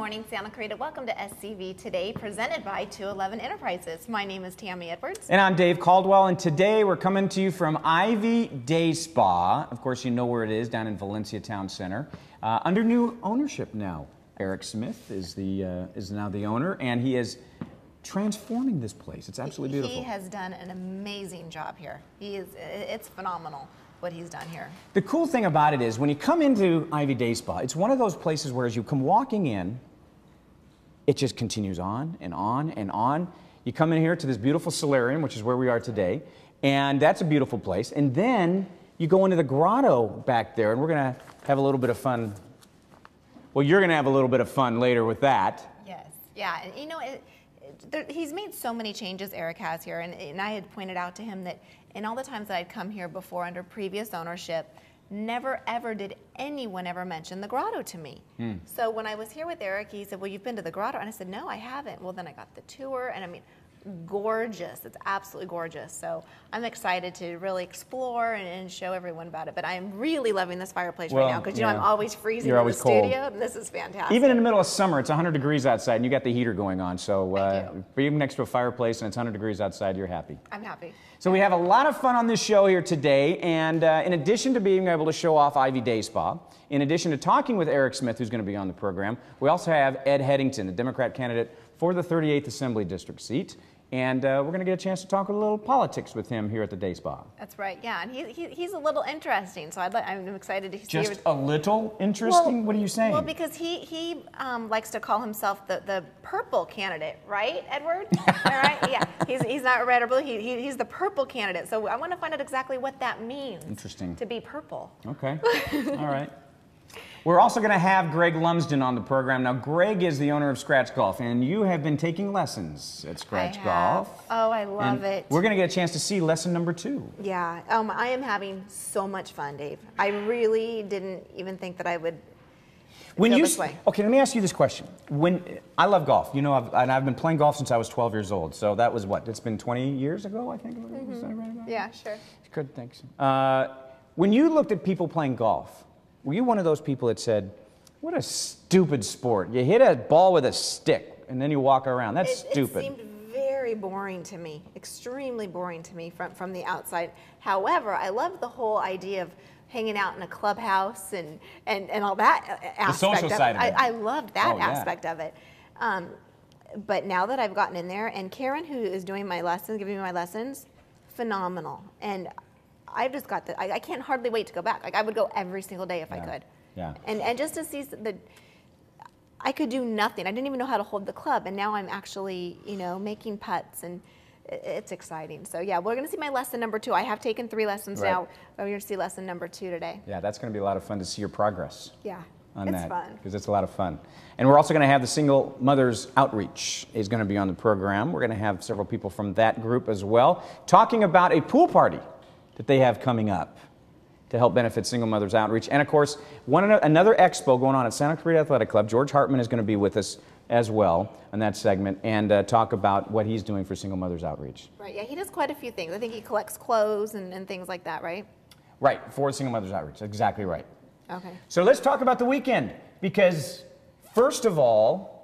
morning, Santa Clarita. Welcome to SCV Today, presented by 211 Enterprises. My name is Tammy Edwards. And I'm Dave Caldwell, and today we're coming to you from Ivy Day Spa. Of course, you know where it is, down in Valencia Town Center. Under new ownership now. Eric Smith is now the owner, and he is transforming this place. It's absolutely beautiful. He has done an amazing job here. It's phenomenal what he's done here. The cool thing about it is when you come into Ivy Day Spa, it's one of those places where as you come walking in, it just continues on and on and on. You come in here to this beautiful solarium, which is where we are today, and that's a beautiful place. And then you go into the grotto back there, and we're going to have a little bit of fun. Well, you're going to have a little bit of fun later with that. Yes, yeah, and you know, he's made so many changes, Eric has here, and I had pointed out to him that in all the times that I'd come here before under previous ownership, never ever did anyone ever mention the grotto to me. So when I was here with Eric, he said, well, you've been to the grotto? And I said, no, I haven't. Well, then I got the tour, and I mean, gorgeous. It's absolutely gorgeous. So I'm excited to really explore and show everyone about it. But I'm really loving this fireplace right now because, you know, I'm always freezing in the studio, and this is fantastic. Even in the middle of summer, it's 100 degrees outside, and you got the heater going on. So being next to a fireplace and it's 100 degrees outside, you're happy. I'm happy. So we have a lot of fun on this show here today, and in addition to being able to show off Ivy Day Spa, in addition to talking with Eric Smith, who's going to be on the program, we also have Ed Headington, the Democrat candidate for the 38th Assembly District seat. And we're going to get a chance to talk a little politics with him here at the Day Spa. That's right, yeah. And he's a little interesting, so I'm excited to see. Just a little interesting? Well, what are you saying? Well, because he likes to call himself the purple candidate, right, Edward? All right, yeah. He's not red or blue. He's the purple candidate. So I want to find out exactly what that means. Interesting. To be purple. Okay. All right. We're also going to have Greg Lumsden on the program. Now, Greg is the owner of Scratch Golf, and you have been taking lessons at Scratch Golf. Oh, I love it. We're going to get a chance to see lesson number 2. Yeah, I am having so much fun, Dave. I really didn't even think that I would feel this way. Okay, let me ask you this question. I love golf. You know, I've been playing golf since I was 12 years old. So that was what? It's been 20 years ago, I think. Is that right about Yeah, sure. Good, thanks. When you looked at people playing golf, were you one of those people that said, what a stupid sport. You hit a ball with a stick and then you walk around. That's stupid. It seemed very boring to me, extremely boring to me from the outside. However, I love the whole idea of hanging out in a clubhouse and all that aspect the social side of it. I loved that aspect of it. But now that I've gotten in there, and Karen, who is doing my lessons, giving me my lessons, phenomenal. And I've just got I can't hardly wait to go back. Like, I would go every single day if I could. Yeah. And just to see I could do nothing. I didn't even know how to hold the club, and now I'm actually, you know, making putts, and it's exciting. So yeah, we're going to see my lesson number 2. I have taken 3 lessons now, but we're going to see lesson number 2 today. Yeah, that's going to be a lot of fun to see your progress. Yeah, it's fun. Because it's a lot of fun. And we're also going to have the Single Mothers Outreach is going to be on the program. We're going to have several people from that group as well, talking about a pool party that they have coming up to help benefit Single Mothers Outreach. And of course, another expo going on at Santa Clarita Athletic Club. George Hartman is going to be with us as well in that segment and talk about what he's doing for Single Mothers Outreach. Right, yeah, he does quite a few things. I think he collects clothes and things like that, right? Right, for Single Mothers Outreach, exactly right. Okay. So let's talk about the weekend, because first of all,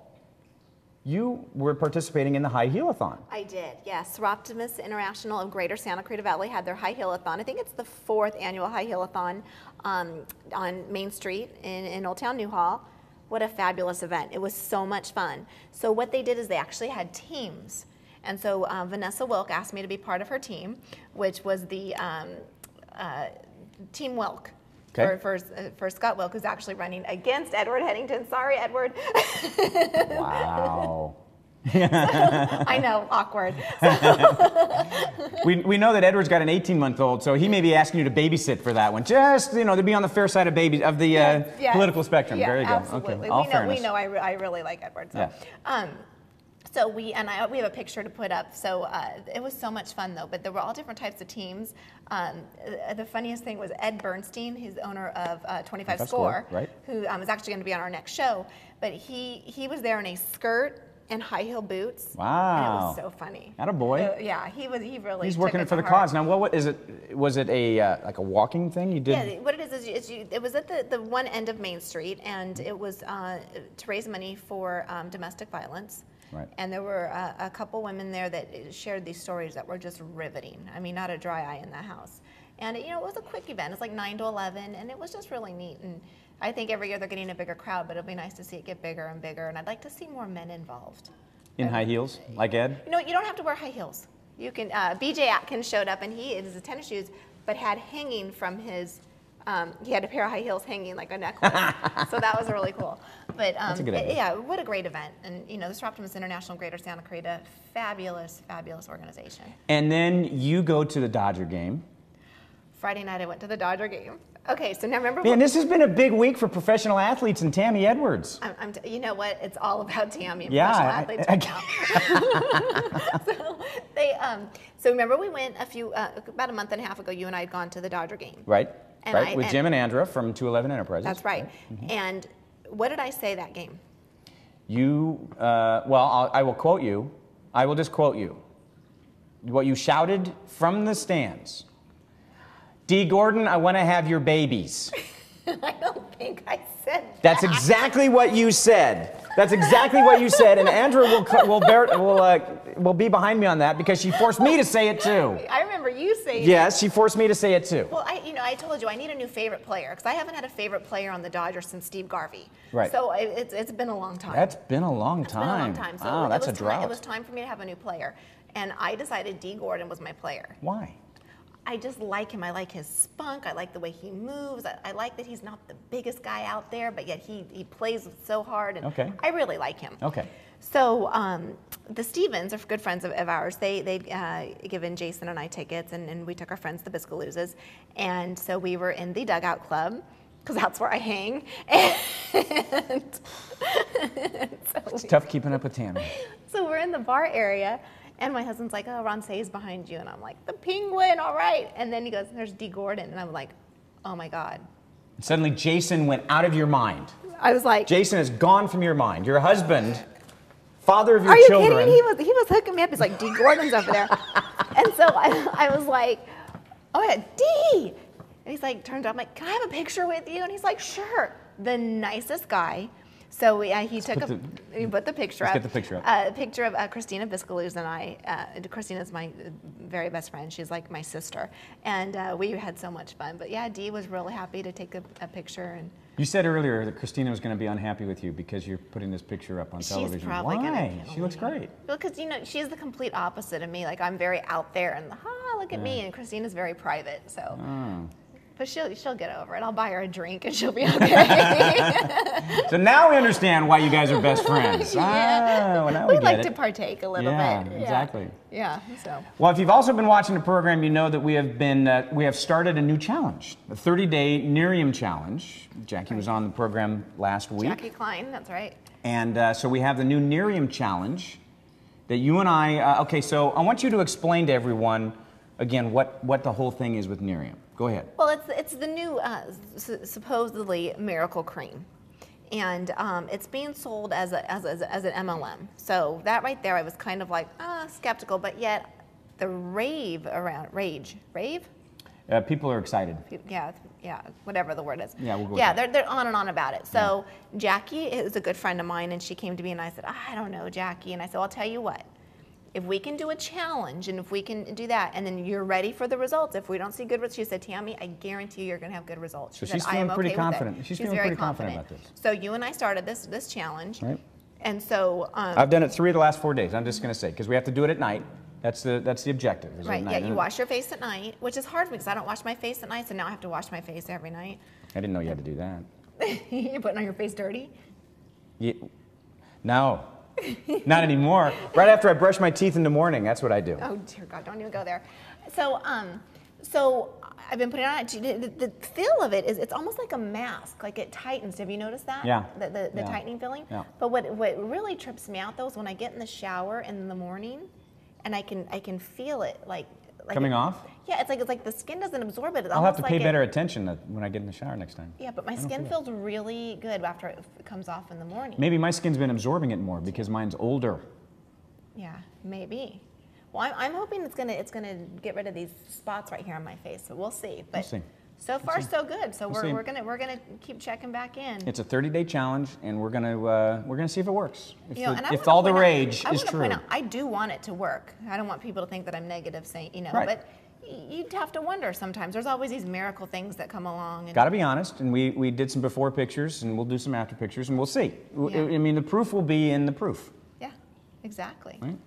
you were participating in the High Heel-a-thon. I did, yes. Optimus International of Greater Santa Clarita Valley had their High Heel-a-thon. I think it's the 4th annual High Heel-a-thon on Main Street in Old Town Newhall. What a fabulous event. It was so much fun. So what they did is they actually had teams. And so Vanessa Wilk asked me to be part of her team, which was the Team Wilk. Okay. For Scott Wilk, who's actually running against Edward Headington. Sorry, Edward. Wow. I know, awkward. we know that Edward's got an 18-month-old, so he may be asking you to babysit for that one. Just, you know, to be on the fair side of the political spectrum. Yeah, there you absolutely. go. Okay. All fairness. We know I really like Edward. So. Yeah. So we have a picture to put up. So it was so much fun, though. But there were all different types of teams. The funniest thing was Ed Bernstein, who's owner of 25 Score, right, who is actually going to be on our next show. But he was there in a skirt and high heel boots. Wow. And it was so funny. Attaboy. Yeah, he really He's took working it it for to the heart. cause. Now, what is it? Was it a like a walking thing you did? Yeah, what it is it was at the one end of Main Street, and it was to raise money for domestic violence. Right. And there were a couple women there that shared these stories that were just riveting. I mean, not a dry eye in that house. And it was a quick event. It's like 9 to 11, and it was just really neat. And I think every year they're getting a bigger crowd, but it'll be nice to see it get bigger and bigger. And I'd like to see more men involved. In high heels, like Ed? You don't have to wear high heels. You can. BJ Atkins showed up, and he is his tennis shoes, but had hanging from his. He had a pair of high heels hanging like a necklace, so that was really cool. But That's a good idea. yeah, what a great event! And the Optimus International Greater Santa Clarita, fabulous, fabulous organization. And then you go to the Dodger game. Friday night, I went to the Dodger game. Okay, so now remember. Man, this has been a big week for professional athletes and Tammy Edwards. You know what? It's all about Tammy and Yeah, professional athletes right now. So remember we went about a month and a half ago. You and I had gone to the Dodger game. Right. With Jim and Andra from 211 Enterprises. That's right. Mm-hmm. And what did I say that game? You, I will quote you. I will just quote you. What you shouted from the stands. D. Gordon, I want to have your babies. I don't think I said that. That's exactly what you said. That's exactly what you said, and Andrew will be behind me on that because she forced me to say it too. I remember you saying it. Yes, she forced me to say it too. Well, I told you I need a new favorite player because I haven't had a favorite player on the Dodgers since Steve Garvey. Right. So it's been a long time. That's been a long time. It's been a long time. So wow, that's a drought. It was time for me to have a new player, and I decided D. Gordon was my player. Why? I just like him. I like his spunk. I like the way he moves. I like that he's not the biggest guy out there, but yet he plays so hard. And okay. I really like him. Okay. So the Stevens are good friends of ours. They'd given Jason and I tickets, and we took our friends, the Biscaloozas. And so we were in the Dugout Club, because that's where I hang. And it's tough keeping up with Tammy. So we're in the bar area. And my husband's like, oh, Ron Say's behind you. And I'm like, the Penguin, all right. And then he goes, there's D. Gordon. And I'm like, oh, my God. Suddenly, Jason went out of your mind. I was like. Jason is gone from your mind. Your husband, father of your children. Are you kidding? He was hooking me up. He's like, D. Gordon's over there. And so I was like, oh, yeah, D. And he's like, turned on. I'm like, can I have a picture with you? And he's like, sure. The nicest guy. So he put the picture up. Let's get the picture up. A picture of Christina Biscalooz and I. Christina's my very best friend. She's like my sister. And we had so much fun. But yeah, Dee was really happy to take a picture. And you said earlier that Christina was going to be unhappy with you because you're putting this picture up on television. She's probably going to. She looks great. Well, because she's the complete opposite of me. Like I'm very out there and look at me. And Christina's very private. So. Oh. But she'll get over it. I'll buy her a drink and she'll be okay. So now we understand why you guys are best friends. Yeah. Well, now we like get to it. partake a little bit. Yeah, exactly. Yeah. So. Well, if you've also been watching the program, you know that we have started a new challenge, a 30-day Nerium challenge. Jackie was on the program last week. Jackie Klein, that's right. And so we have the new Nerium challenge that you and I. Okay, so I want you to explain to everyone again what the whole thing is with Nerium. Go ahead. Well, it's the new supposedly miracle cream, and it's being sold as an MLM. So that right there, I was kind of like skeptical, but yet the rave. People are excited. Yeah, whatever the word is. Yeah, we'll go. Yeah, they're on and on about it. So Jackie is a good friend of mine, and she came to me and I said, I don't know, Jackie, and I said, I'll tell you what. If we can do a challenge and if we can do that and then you're ready for the results, if we don't see good results, she said, Tammy, I guarantee you you're going to have good results. So she's feeling pretty confident. She's feeling pretty confident about this. So you and I started this challenge. Right. And so. I've done it 3 of the last 4 days. I'm just going to say, because we have to do it at night. That's the objective. Right, yeah, you wash your face at night, which is hard because I don't wash my face at night, so now I have to wash my face every night. I didn't know you had to do that. You're putting on your face dirty? Yeah. No. Not anymore. Right after I brush my teeth in the morning, that's what I do. Oh dear God, don't even go there. So, so I've been putting it on. The feel of it is it's almost like a mask, like it tightens. Have you noticed that? Yeah. The tightening feeling. Yeah. But what really trips me out though is when I get in the shower in the morning, and I can feel it like Coming off? Yeah, it's like the skin doesn't absorb it. It's I'll have to almost pay like better attention when I get in the shower next time. Yeah, but my skin feels really good after it comes off in the morning. Maybe my skin's been absorbing it more because mine's older. Yeah, maybe. Well, I'm hoping it's gonna get rid of these spots right here on my face. So we'll see. But We'll see. so far so good. So We'll see. we're gonna keep checking back in. It's a 30-day challenge, and we're gonna see if it works. If, And if all the rage is true. Point out, I do want it to work. I don't want people to think that I'm negative, saying Right. but you'd have to wonder sometimes. There's always these miracle things that come along. Got to be honest, and we did some before pictures, and we'll do some after pictures, and we'll see. Yeah. I mean, the proof will be in the proof. Yeah, exactly. Right?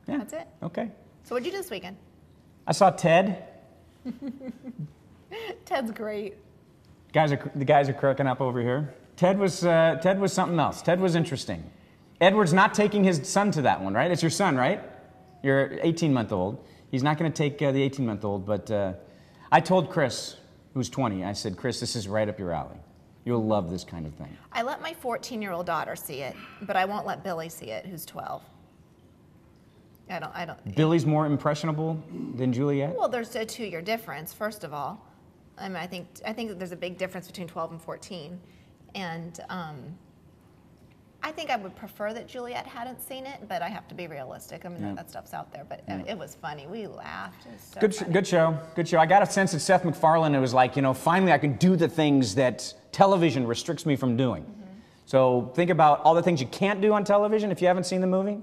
Yeah, that's it. Okay. So what'd you do this weekend? I saw Ted. Ted's great. The guys are cracking up over here. Ted was something else. Ted was interesting. Edward's not taking his son to that one, right? It's your son, right? Your 18-month-old. He's not going to take the 18-month-old, but I told Chris, who's 20, I said, Chris, this is right up your alley. You'll love this kind of thing. I let my 14-year-old daughter see it, but I won't let Billy see it, who's 12. I don't. Billy's more impressionable than Juliet? Well, there's a 2-year difference, first of all. I mean, I think that there's a big difference between 12 and 14. And I think I would prefer that Juliet hadn't seen it, but I have to be realistic. I mean, that stuff's out there. But it was funny. We laughed. It was so funny. Good show. Good show. I got a sense that Seth MacFarlane, it was like, finally I can do the things that television restricts me from doing. Mm-hmm. So think about all the things you can't do on television if you haven't seen the movie.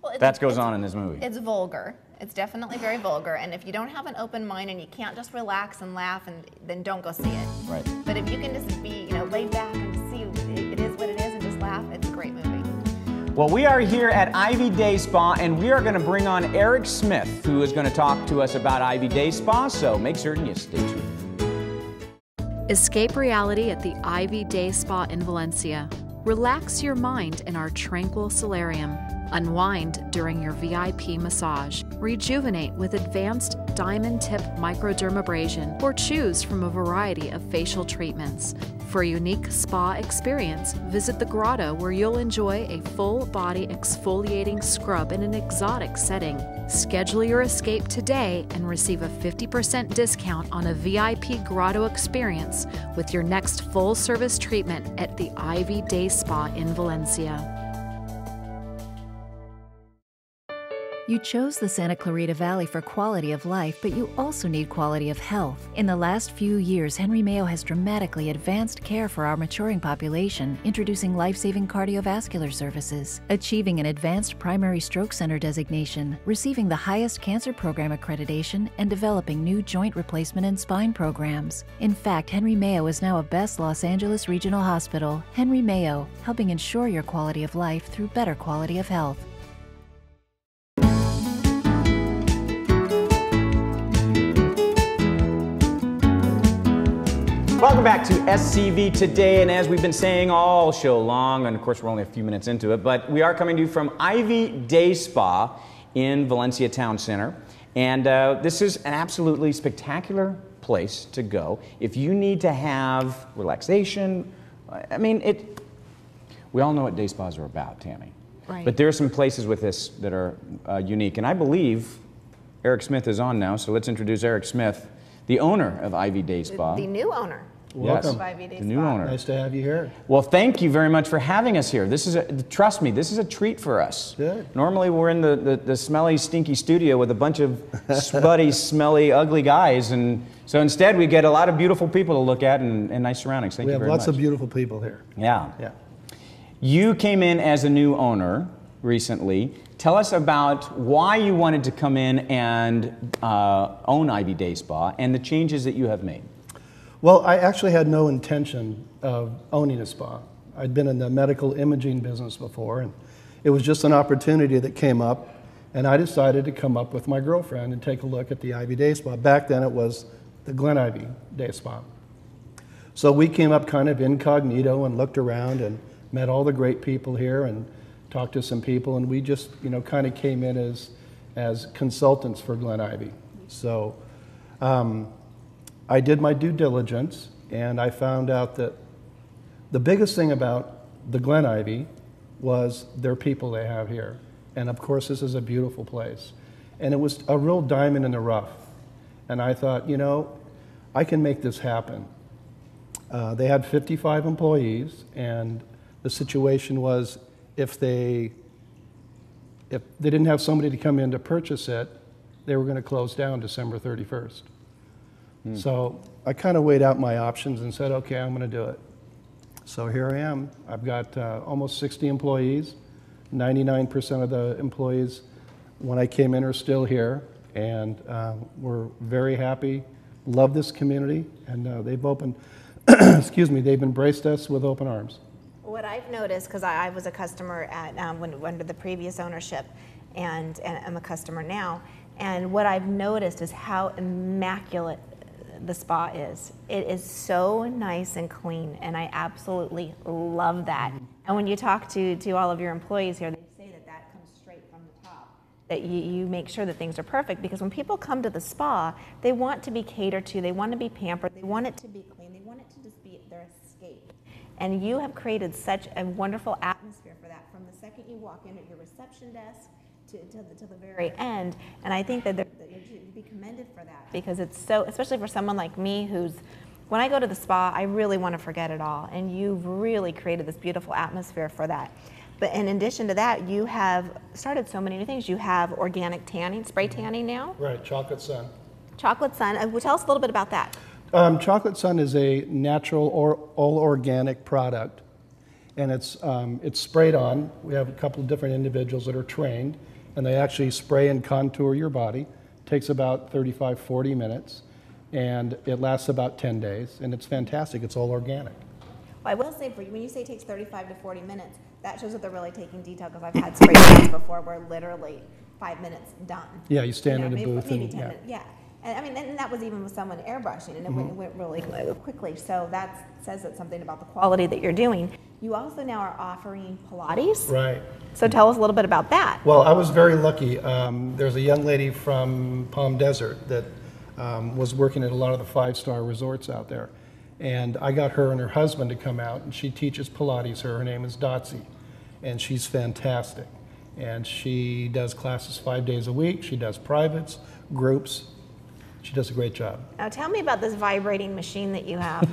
Well, that goes on in this movie. It's vulgar. It's definitely very vulgar. And if you don't have an open mind and you can't just relax and laugh, then don't go see it. Right. But if you can just be, laid back and see it is what it is and just laugh, it's a great movie. Well, we are here at Ivy Day Spa, and we are going to bring on Eric Smith, who is going to talk to us about Ivy Day Spa. So make certain you stay tuned. Escape reality at the Ivy Day Spa in Valencia. Relax your mind in our tranquil solarium. Unwind during your VIP massage. Rejuvenate with advanced diamond tip microdermabrasion, or choose from a variety of facial treatments. For a unique spa experience, visit the grotto, where you'll enjoy a full body exfoliating scrub in an exotic setting. Schedule your escape today and receive a 50% discount on a VIP grotto experience with your next full service treatment at the Ivy Day Spa in Valencia. You chose the Santa Clarita Valley for quality of life, but you also need quality of health. In the last few years, Henry Mayo has dramatically advanced care for our maturing population, introducing life-saving cardiovascular services, achieving an advanced primary stroke center designation, receiving the highest cancer program accreditation, and developing new joint replacement and spine programs. In fact, Henry Mayo is now a Best Los Angeles Regional Hospital. Henry Mayo, helping ensure your quality of life through better quality of health. Welcome back to SCV Today, and as we've been saying all show long, and of course we're only a few minutes into it, but we are coming to you from Ivy Day Spa in Valencia Town Center, and this is an absolutely spectacular place to go if you need to have relaxation. I mean, we all know what day spas are about, Tammy. Right. But there are some places with this that are unique, and I believe Eric Smith is on now, so let's introduce Eric Smith, the owner of Ivy Day Spa. The new owner. Welcome. Ivy Day The new Spa. owner. Nice to have you here. Well, thank you very much for having us here. This is trust me, this is a treat for us. Good. Normally we're in the smelly, stinky studio with a bunch of sweaty, smelly, ugly guys, and so instead we get a lot of beautiful people to look at and nice surroundings. Thank We you have very much. lots of beautiful people here. Yeah. Yeah. You came in as a new owner recently. Tell us about why you wanted to come in and own Ivy Day Spa and the changes that you have made. Well, I actually had no intention of owning a spa. I'd been in the medical imaging business before, and it was just an opportunity that came up, and I decided to come up with my girlfriend and take a look at the Ivy Day Spa. Back then it was the Glen Ivy Day Spa. So we came up kind of incognito and looked around and met all the great people here and talked to some people, and we just, kind of came in as consultants for Glen Ivy. So I did my due diligence, and I found out that the biggest thing about the Glen Ivy was their people they have here. And of course, this is a beautiful place. And it was a real diamond in the rough. And I thought, you know, I can make this happen. They had 55 employees, and the situation was if they didn't have somebody to come in to purchase it, they were going to close down December 31st. So I kind of weighed out my options and said, okay, I'm going to do it. So here I am. I've got almost 60 employees. 99% of the employees when I came in are still here, and we're very happy, love this community, and they've opened, excuse me, they've embraced us with open arms. What I've noticed, because I was a customer at under the previous ownership, and I'm a customer now, and what I've noticed is how immaculate the spa is. It is so nice and clean, and I absolutely love that. And when you talk to all of your employees here, they say that that comes straight from the top, that you make sure that things are perfect, because when people come to the spa, they want to be catered to, they want to be pampered, they want it to be clean, they want it to just be their escape. And you have created such a wonderful atmosphere for that from the second you walk in at your reception desk to the very end. And I think that you'd be commended for that, because it's so, especially for someone like me who's, when I go to the spa, I really want to forget it all. And you've really created this beautiful atmosphere for that. But in addition to that, you have started so many new things. You have organic tanning, spray tanning now. Right, Chocolate Sun. Chocolate Sun. Tell us a little bit about that. Chocolate Sun is a natural or all organic product, and it's sprayed on. We have a couple of different individuals that are trained, and they actually spray and contour your body. It takes about 35-40 minutes, and it lasts about 10 days, and it's fantastic. It's all organic. Well, I will say, for you, when you say it takes 35 to 40 minutes, that shows that they're really taking detail, because I've had spray tans before where literally 5 minutes done. Yeah, you stand in a maybe, booth maybe and 10 minutes, yeah. And I mean, and that was even with someone airbrushing, and it went really quickly. So that says that something about the quality that you're doing. You also now are offering Pilates. Right. So tell us a little bit about that. Well, I was very lucky. There's a young lady from Palm Desert that was working at a lot of the 5-star resorts out there. And I got her and her husband to come out, and she teaches Pilates. Her name is Dotsie, and she's fantastic. And she does classes 5 days a week. She does privates, groups. She does a great job. Now tell me about this vibrating machine that you have.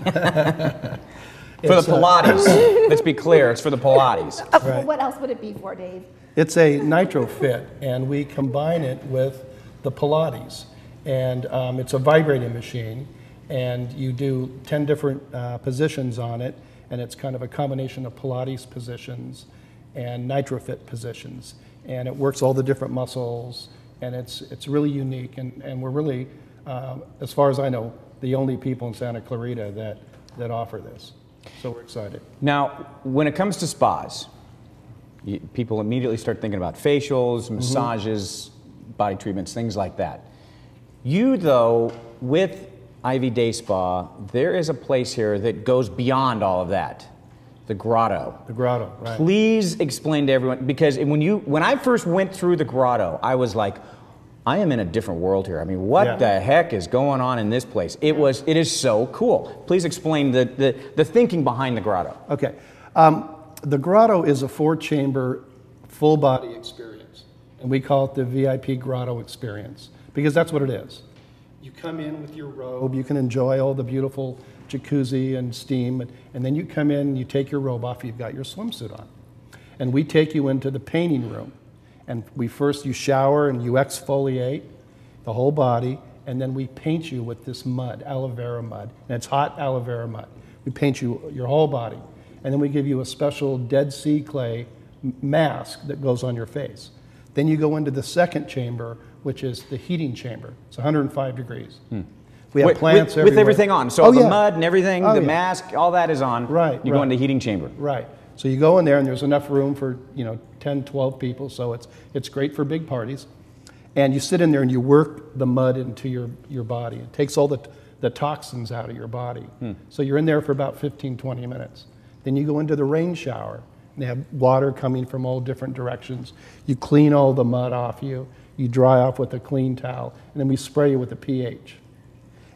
For the Pilates. Let's be clear, it's for the Pilates. Right. What else would it be for, Dave? It's a Nitro Fit, and we combine it with the Pilates. And it's a vibrating machine, and you do 10 different positions on it, and it's kind of a combination of Pilates positions and Nitro Fit positions. And it works all the different muscles, and it's really unique, and we're really, as far as I know, the only people in Santa Clarita that offer this. So we're excited. Now, when it comes to spas, people immediately start thinking about facials, massages, body treatments, things like that. You, though, with Ivy Day Spa, there is a place here that goes beyond all of that. The Grotto. The Grotto, right. Please explain to everyone, because when I first went through the Grotto, I was like, I am in a different world here. I mean, what the heck is going on in this place? It is so cool. Please explain the thinking behind the Grotto. Okay. The Grotto is a 4-chamber, full-body experience, and we call it the VIP Grotto experience, because that's what it is. You come in with your robe, you can enjoy all the beautiful jacuzzi and steam, and then you come in, you take your robe off, you've got your swimsuit on. And we take you into the painting room. And you shower and you exfoliate the whole body, and then we paint you with this mud, aloe vera mud. And it's hot aloe vera mud. We paint your whole body. And then we give you a special Dead Sea clay mask that goes on your face. Then you go into the second chamber, which is the heating chamber. It's 105 degrees. We have plants everywhere. With everything on. So the mud and everything, the mask, all that is on. Right. You go into the heating chamber. Right. So you go in there, and there's enough room for 10, 12 people, so it's great for big parties. And you sit in there and you work the mud into your body. It takes all the toxins out of your body. So you're in there for about 15, 20 minutes. Then you go into the rain shower, and they have water coming from all different directions. You clean all the mud off you. You dry off with a clean towel, and then we spray you with a pH.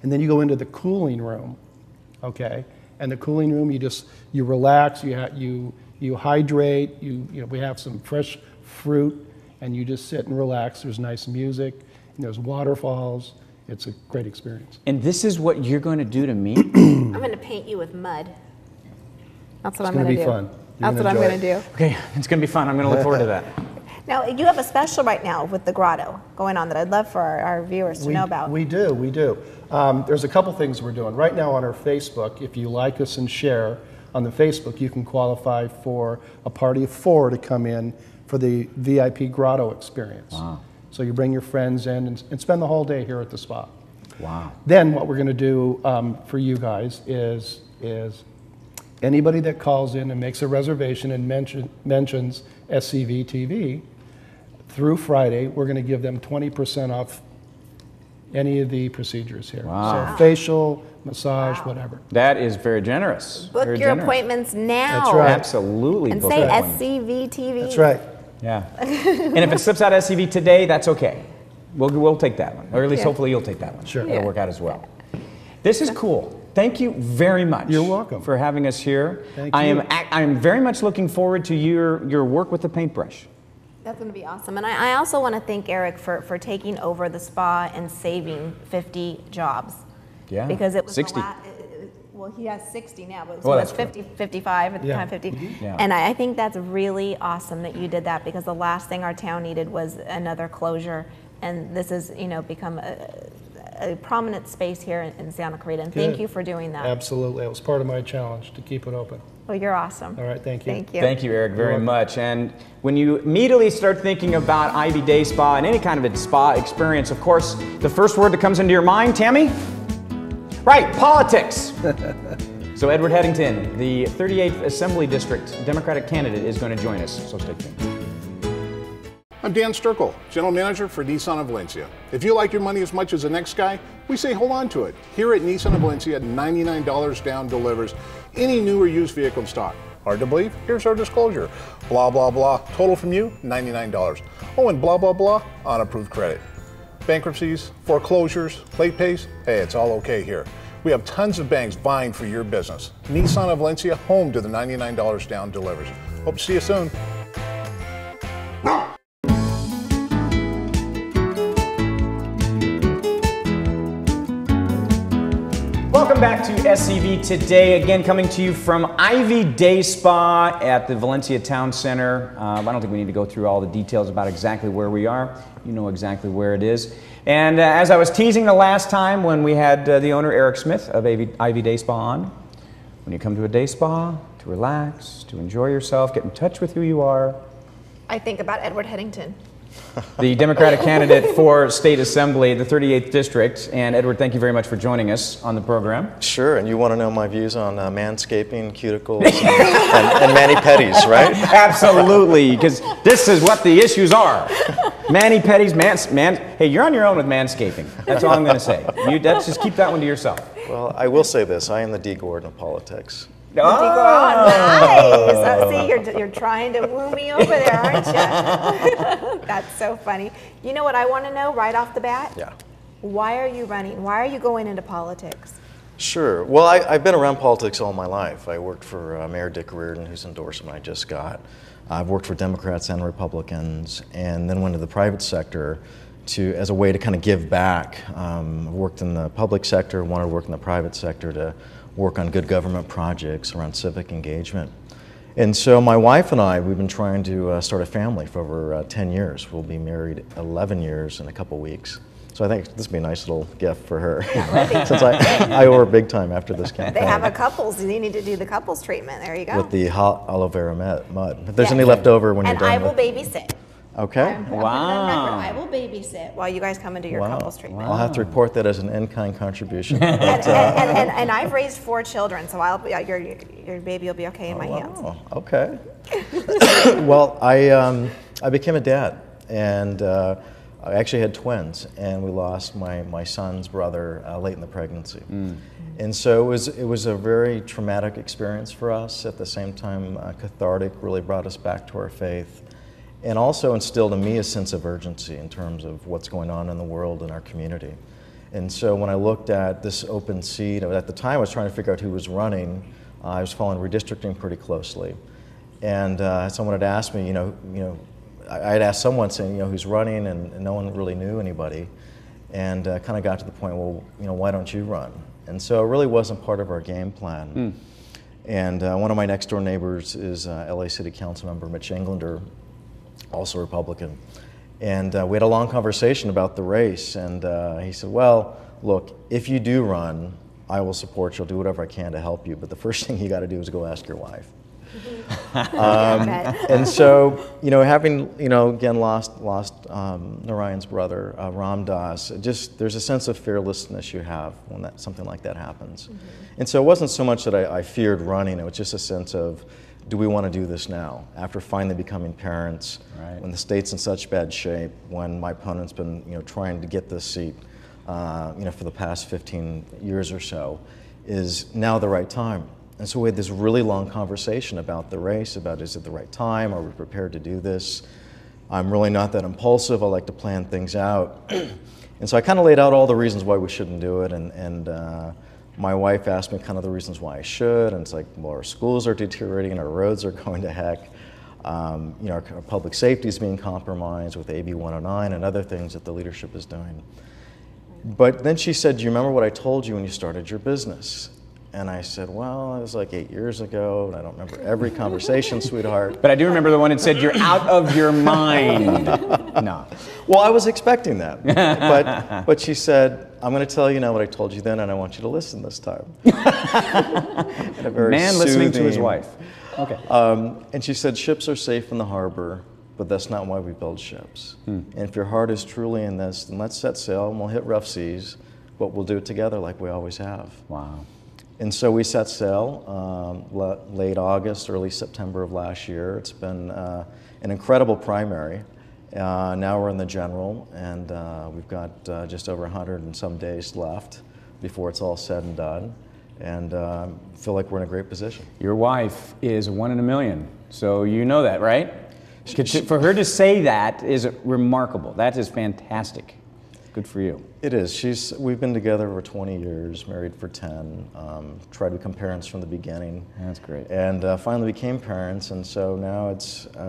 And then you go into the cooling room, okay? And the cooling room, you relax, you hydrate, we have some fresh fruit, and you just sit and relax. There's nice music, and there's waterfalls. It's a great experience. And this is what you're going to do to me? I'm going to paint you with mud. That's what I'm going to do. It's going to be fun. That's what I'm going to do. Okay, it's going to be fun. I'm going to look forward to that. Now, you have a special right now with the grotto going on that I'd love for our viewers to know about. We do. There's a couple things we're doing. Right now on our Facebook, if you like us and share on the Facebook, you can qualify for a party of 4 to come in for the VIP grotto experience. Wow. So you bring your friends in and spend the whole day here at the spa. Wow. Then what we're going to do for you guys is anybody that calls in and makes a reservation and mentions SCV TV, through Friday, we're going to give them 20% off any of the procedures here. Wow. So facial, massage, whatever. That is very generous. Book very your generous. appointments now. That's right. Absolutely. And book say your appointments. SCV TV. That's right. Yeah. And if it slips out SCV today, that's okay. We'll take that one. Or at least Yeah. hopefully you'll take that one. Sure. It'll work out as well. This is cool. Thank you very much. You're welcome. For having us here. Thank I you. am very much looking forward to your work with the paintbrush. That's going to be awesome. And I also want to thank Eric for taking over the spa and saving 50 jobs. Yeah. Because it was 60. Well, he has 60 now, but Well, it was that's 50, 55 at the Yeah. time, 50. Yeah. And I think that's really awesome that you did that, because the last thing our town needed was another closure. And this has, become a prominent space here in Santa Clarita. And thank Good. you for doing that. Absolutely. It was part of my challenge to keep it open. Well, you're awesome. All right, thank you. Thank you. Thank you, Eric, very welcome. much. And when you immediately start thinking about Ivy Day Spa and any kind of a spa experience, of course, the first word that comes into your mind, Tammy? Right, politics. So Edward Headington, the 38th Assembly District Democratic candidate, is going to join us, so stay tuned. I'm Dan Sturkle, General Manager for Nissan of Valencia. If you like your money as much as the next guy, we say hold on to it. Here at Nissan of Valencia, $99 down delivers any new or used vehicle in stock. Hard to believe? Here's our disclosure. Blah, blah, blah. Total from you, $99. Oh, and blah, blah, blah on approved credit. Bankruptcies, foreclosures, late pays, hey, it's all okay here. We have tons of banks vying for your business. Nissan of Valencia, home to the $99 down delivers. Hope to see you soon. Welcome back to SCV Today, again coming to you from Ivy Day Spa at the Valencia Town Center. I don't think we need to go through all the details about exactly where we are. You know exactly where it is. And as I was teasing the last time when we had the owner, Eric Smith of Ivy Day Spa on, when you come to a day spa, to relax, to enjoy yourself, get in touch with who you are. I think about Edward Headington. The Democratic candidate for State Assembly, the 38th District. And Edward, thank you very much for joining us on the program. Sure, and you want to know my views on manscaping, cuticles, and mani-pedis, right? Absolutely, because this is what the issues are. Mani-pedis, hey, you're on your own with manscaping. That's all I'm going to say. Let's just keep that one to yourself. Well, I will say this, I am the D. Gordon of politics. Oh, nice. See, you're trying to woo me over there, aren't you? That's so funny. You know what I want to know right off the bat? Yeah. Why are you running? Why are you going into politics? Sure. Well, I've been around politics all my life. I worked for Mayor Dick Reardon, whose endorsement I just got. I've worked for Democrats and Republicans, and then went to the private sector as a way to kind of give back. I've worked in the public sector, wanted to work in the private sector to work on good government projects around civic engagement. And so my wife and I, we've been trying to start a family for over 10 years. We'll be married 11 years in a couple weeks. So I think this would be a nice little gift for her, since I owe her big time after this campaign. They have a couples, you need to do the couples treatment. There you go. With the hot aloe vera mud. If there's any left over when you're done. And I will babysit. Okay. Wow. I will babysit while you guys come and do your couples treatment. I'll have to report that as an in-kind contribution. And I've raised 4 children, so your baby will be okay in my hands. Oh, okay. Well, I became a dad, and I actually had twins, and we lost my son's brother late in the pregnancy. And so it was a very traumatic experience for us. At the same time, cathartic, really brought us back to our faith, and also instilled in me a sense of urgency in terms of what's going on in the world and our community. And so when I looked at this open seat, at the time I was trying to figure out who was running. I was following redistricting pretty closely. And someone had asked me, I'd asked someone saying, who's running, and no one really knew anybody, and kind of got to the point, well, why don't you run? And so it really wasn't part of our game plan. And one of my next door neighbors is LA City Council member Mitch Englander, also Republican. And we had a long conversation about the race, and he said, well, look, if you do run, I will support you. I'll do whatever I can to help you, but the first thing you got to do is go ask your wife. And so, having, again, lost Narayan's brother, Ram Das, there's a sense of fearlessness you have when something like that happens. And so it wasn't so much that I feared running, it was just a sense of, do we want to do this now? After finally becoming parents, when the state's in such bad shape, when my opponent's been, trying to get this seat, for the past 15 years or so, is now the right time? And so we had this really long conversation about the race, about is it the right time, are we prepared to do this? I'm really not that impulsive, I like to plan things out. And so I kind of laid out all the reasons why we shouldn't do it, and my wife asked me kind of the reasons why I should, and it's like, well, our schools are deteriorating, our roads are going to heck, our public safety is being compromised with AB 109 and other things that the leadership is doing. But then she said, do you remember what I told you when you started your business? And I said, well, it was like 8 years ago, and I don't remember every conversation, sweetheart. But I do remember the one that said, you're out of your mind. No. Well, I was expecting that. But she said, I'm going to tell you now what I told you then, and I want you to listen this time. In a very Man listening to his wife. Okay. And she said, ships are safe in the harbor, but that's not why we build ships. And if your heart is truly in this, then let's set sail, and we'll hit rough seas, but we'll do it together like we always have. Wow. And so we set sail late August, early September of last year. It's been an incredible primary. Now we're in the general, and we've got just over 100 and some days left before it's all said and done. And feel like we're in a great position. Your wife is 1 in a million, so you know that, right? For her to say that is remarkable. That is fantastic. Good for you. It is. We've been together over 20 years, married for 10, tried to become parents from the beginning. That's great. And finally became parents, and so now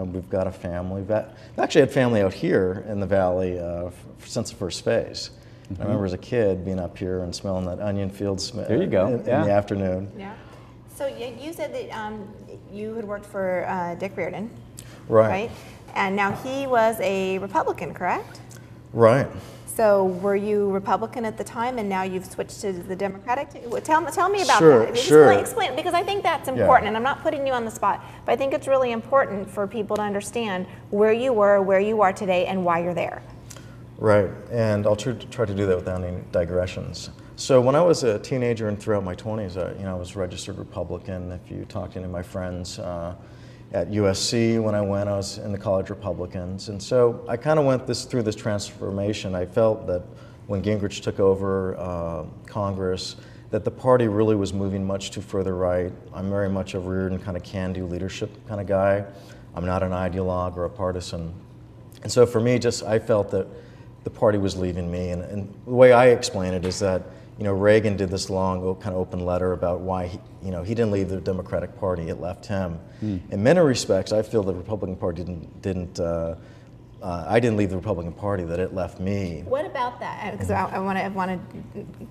we've got a family. We've actually had family out here in the valley since the first phase. I remember as a kid being up here and smelling that onion field smell there you go. in the afternoon. Yeah. So you said that you had worked for Dick Riordan, right? And now he was a Republican, correct? Right. So were you Republican at the time, and now you've switched to the Democratic? Tell me about that. Sure. Explain, because I think that's important, and I'm not putting you on the spot, but I think it's really important for people to understand where you were, where you are today, and why you're there. Right, and I'll try to do that without any digressions. So when I was a teenager and throughout my 20s, I was a registered Republican. If you talk to any of my friends at USC, when I was in the College Republicans. And so I kind of went through this transformation. I felt that when Gingrich took over Congress, that the party really was moving much too further right. I'm very much a Riordan kind of can-do leadership kind of guy. I'm not an ideologue or a partisan. And so for me, I felt that the party was leaving me. And the way I explain it is that Reagan did this long kind of open letter about why he didn't leave the Democratic Party, it left him. In many respects, I feel the Republican Party I didn't leave the Republican Party, that it left me. What about that? Because I want to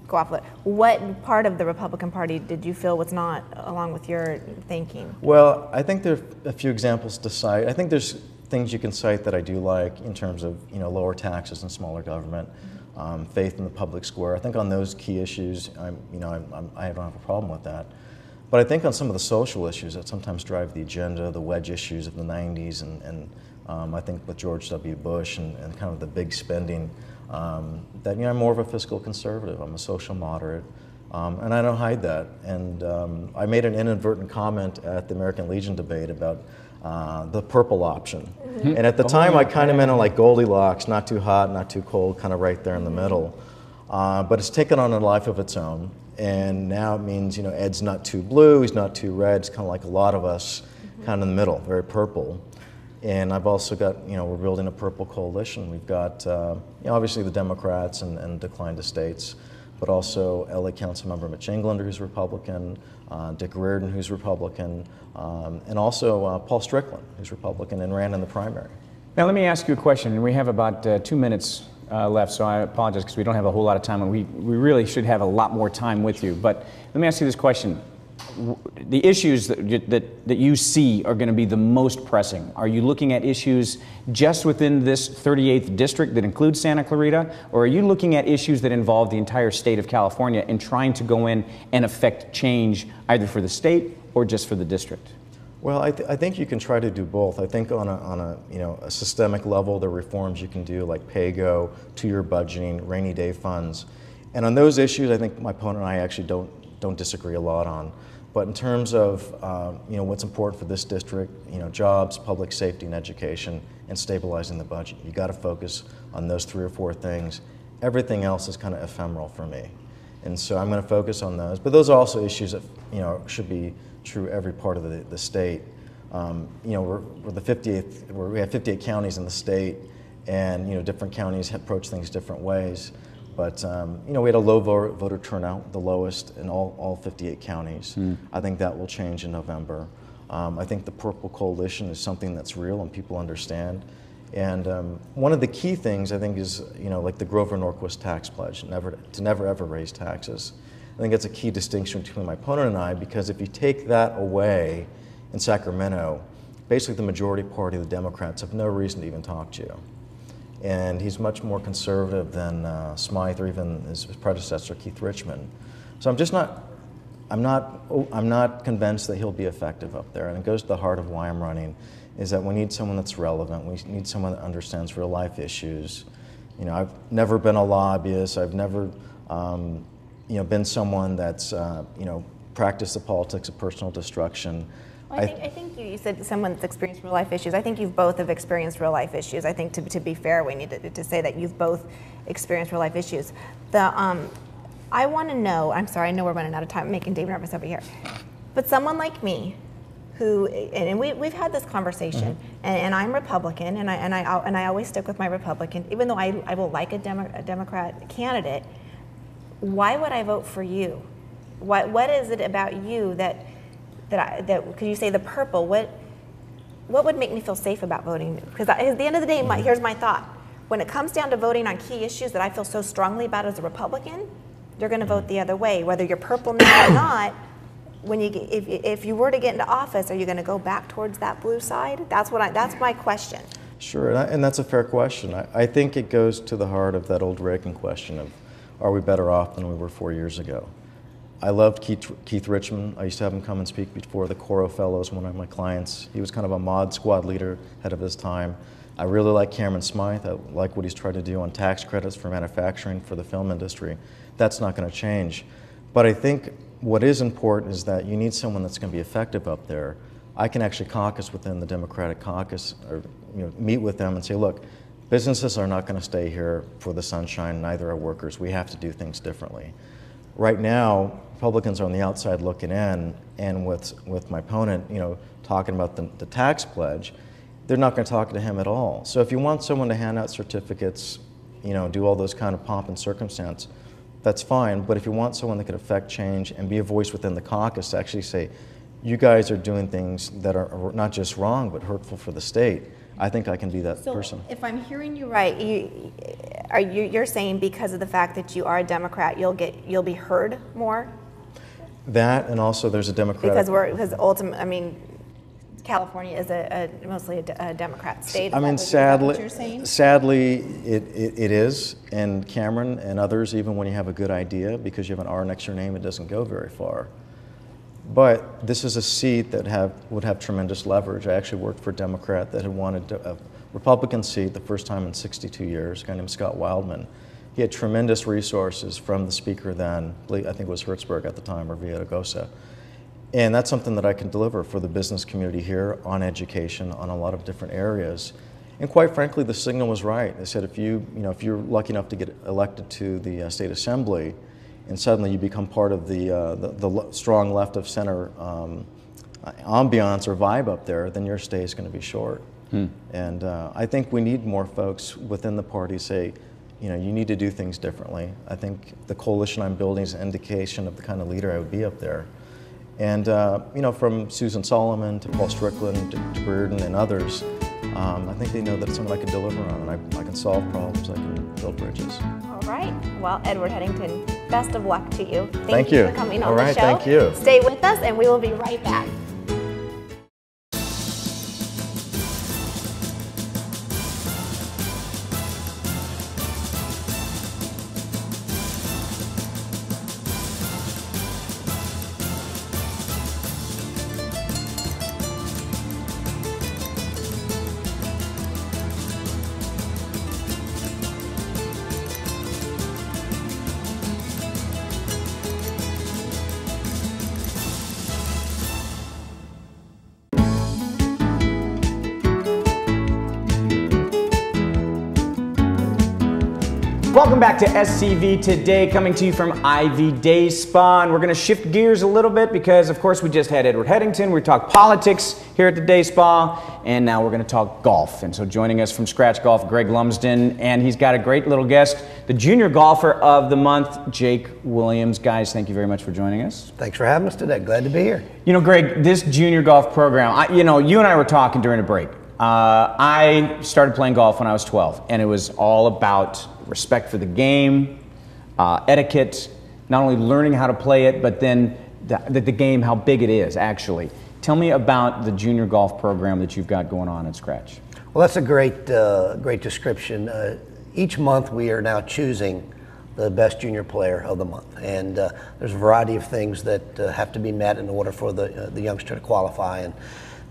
go off of it. What part of the Republican Party did you feel was not along with your thinking? Well, I think there are a few examples to cite. I think there's things you can cite that I do like in terms of lower taxes and smaller government. Faith in the public square. I think on those key issues, I don't have a problem with that. But I think on some of the social issues that sometimes drive the agenda, the wedge issues of the 90s, and I think with George W. Bush and kind of the big spending, that I'm more of a fiscal conservative. I'm a social moderate, and I don't hide that. And I made an inadvertent comment at the American Legion debate about the purple option. And at the time, I kind of meant it like Goldilocks, not too hot, not too cold, kind of right there in the middle. But it's taken on a life of its own. And now it means, Ed's not too blue, he's not too red, it's kind of like a lot of us, kind of in the middle, very purple. And I've also got, we're building a purple coalition. We've got, obviously the Democrats and declined estates, but also LA Councilmember Mitch Englander, who's Republican, Dick Riordan, who's Republican, and also Paul Strickland, who's Republican and ran in the primary. Now let me ask you a question. We have about 2 minutes left, so I apologize because we don't have a whole lot of time, and we really should have a lot more time with you. But let me ask you this question. The issues that you see are going to be the most pressing. Are you looking at issues just within this 38th district that includes Santa Clarita, or are you looking at issues that involve the entire state of California and trying to go in and affect change either for the state or just for the district? Well, I think you can try to do both. I think on a systemic level, there are reforms you can do like pay-go, two-year budgeting, rainy day funds, and on those issues, I think my opponent and I actually don't disagree a lot on. But in terms of what's important for this district, jobs, public safety, and education, and stabilizing the budget, you got to focus on those 3 or 4 things. Everything else is kind of ephemeral for me, and so I'm going to focus on those. But those are also issues that should be true every part of the state. We're the 58th. We have 58 counties in the state, and different counties approach things different ways. But we had a low voter turnout, the lowest in all 58 counties. I think that will change in November. I think the Purple Coalition is something that's real and people understand. And one of the key things I think is like the Grover Norquist tax pledge, to never ever raise taxes. I think that's a key distinction between my opponent and I, because if you take that away in Sacramento, basically the majority party, the Democrats, have no reason to even talk to you. And he's much more conservative than Smythe or even his predecessor, Keith Richmond. So I'm not convinced that he'll be effective up there. And it goes to the heart of why I'm running, is that we need someone that's relevant. We need someone that understands real life issues. I've never been a lobbyist. I've never been someone that's practiced the politics of personal destruction. Well, I think you said someone that's experienced real life issues. I think you've both have experienced real life issues. I think to be fair, we need to say that you've both experienced real life issues. I want to know, I'm sorry, I know we're running out of time, making Dave nervous over here, but someone like me, who, and we've had this conversation, and I'm Republican, and I always stick with my Republican, even though I will like a Democrat candidate. Why would I vote for you? What is it about you that could you say the purple? What would make me feel safe about voting? Because at the end of the day, here's my thought: when it comes down to voting on key issues that I feel so strongly about as a Republican, you're going to vote the other way, whether you're purple now or not. If you were to get into office, are you going to go back towards that blue side? That's my question. Sure, and that's a fair question. I think it goes to the heart of that old Reagan question of, are we better off than we were 4 years ago? I loved Keith Richmond. I used to have him come and speak before the Coro Fellows, one of my clients. He was kind of a mod squad leader ahead of his time. I really like Cameron Smythe. I like what he's tried to do on tax credits for manufacturing for the film industry. That's not going to change. But I think what is important is that you need someone that's going to be effective up there. I can actually caucus within the Democratic caucus, or meet with them and say, look, businesses are not going to stay here for the sunshine, neither are workers. We have to do things differently. Right now, Republicans are on the outside looking in, and with my opponent, talking about the tax pledge, they're not going to talk to him at all. So if you want someone to hand out certificates, do all those kind of pomp and circumstance, that's fine. But if you want someone that could affect change and be a voice within the caucus to actually say, you guys are doing things that are not just wrong, but hurtful for the state, I think I can be that person. So if I'm hearing you right, you're saying because of the fact that you are a Democrat, you'll be heard more? That, and also there's a Democratic... Because ultimately, California is mostly a Democrat state. Sadly, it is. And Cameron and others, even when you have a good idea, because you have an R next to your name, it doesn't go very far. But this is a seat that would have tremendous leverage. I actually worked for a Democrat that had wanted a Republican seat the first time in 62 years, a guy named Scott Wildman. He had tremendous resources from the speaker then, I think it was Hertzberg at the time, or Villaraigosa. And that's something that I can deliver for the business community here on education, on a lot of different areas. And quite frankly, the signal was right. They said if you're lucky enough to get elected to the state assembly, and suddenly you become part of the strong left of center ambiance or vibe up there, then your stay is going to be short. And I think we need more folks within the party say, you need to do things differently. I think the coalition I'm building is an indication of the kind of leader I would be up there. And from Susan Solomon to Paul Strickland to Brereton and others, I think they know that it's something I can deliver on, and I can solve problems, I can build bridges. All right. Well, Edward Headington, best of luck to you. Thank you for coming on All the right, show. thank you. Stay with us, and we will be right back. Welcome back to SCV Today, coming to you from Ivy Day Spa. And we're going to shift gears a little bit because, of course, we just had Edward Headington. We talked politics here at the Day Spa, and now we're going to talk golf. And so joining us from Scratch Golf, Greg Lumsden, and he's got a great little guest, the junior golfer of the month, Jake Williams. Guys, thank you very much for joining us. Thanks for having us today. Glad to be here. You know, Greg, this junior golf program, you and I were talking during a break. I started playing golf when I was 12, and it was all about respect for the game, etiquette, not only learning how to play it, but then the game, how big it is, actually. Tell me about the junior golf program that you've got going on at Scratch. Well, that's a great, great description. Each month we are now choosing the best junior player of the month, and there's a variety of things that have to be met in order for the youngster to qualify. And